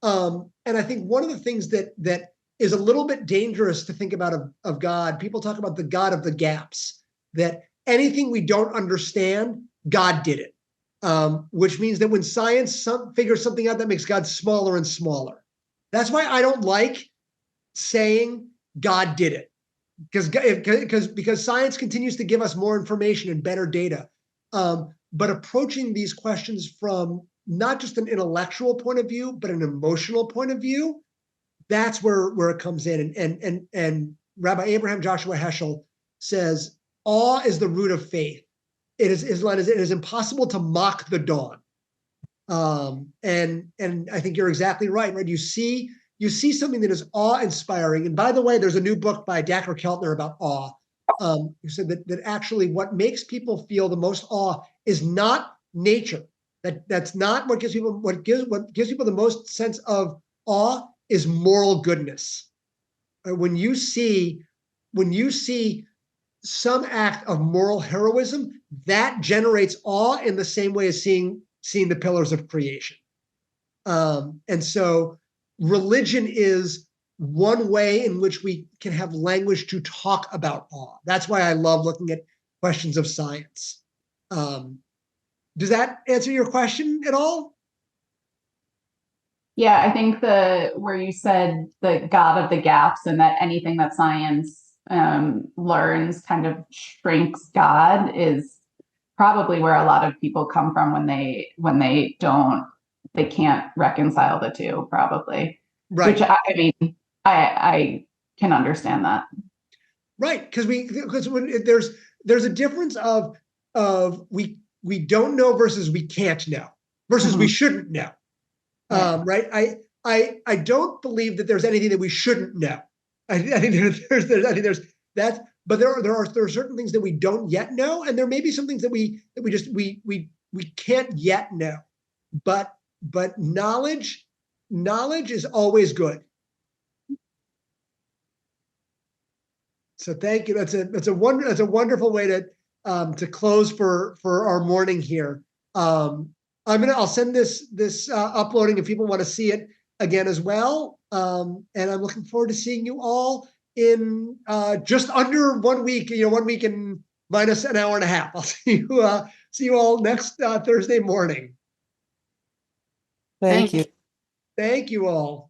And I think one of the things that is a little bit dangerous to think about of God, people talk about the God of the gaps, that anything we don't understand, God did it. Which means that when science figures something out, that makes God smaller and smaller. That's why I don't like saying God did it, because science continues to give us more information and better data. But approaching these questions from not just an intellectual point of view, but an emotional point of view, that's where it comes in. And Rabbi Abraham Joshua Heschel says, awe is the root of faith. It is impossible to mock the dawn. And I think you're exactly right? You see something that is awe-inspiring. And by the way, there's a new book by Dacher Keltner about awe. Who said that actually what makes people feel the most awe is not nature. That's not what gives people the most sense of awe is moral goodness. When you see some act of moral heroism, that generates awe in the same way as seeing the pillars of creation. And so religion is one way in which we can have language to talk about awe. That's why I love looking at questions of science. Does that answer your question at all? Yeah, I think where you said the God of the gaps, and that anything that science learns kind of shrinks God, is probably where a lot of people come from when they can't reconcile the two, probably. Right. Which I can understand that. Right, because when there's a difference of we don't know versus we can't know versus we shouldn't know. Right. I don't believe that there's anything that we shouldn't know. I think there's that, but there are certain things that we don't yet know, and there may be some things that we can't yet know. But knowledge is always good. So thank you. That's a wonderful way to close for our morning here. I'll send this uploading if people want to see it again as well. And I'm looking forward to seeing you all in just under 1 week. 1 week and minus an hour and a half. I'll see you all next Thursday morning. Thank you. Thank you all.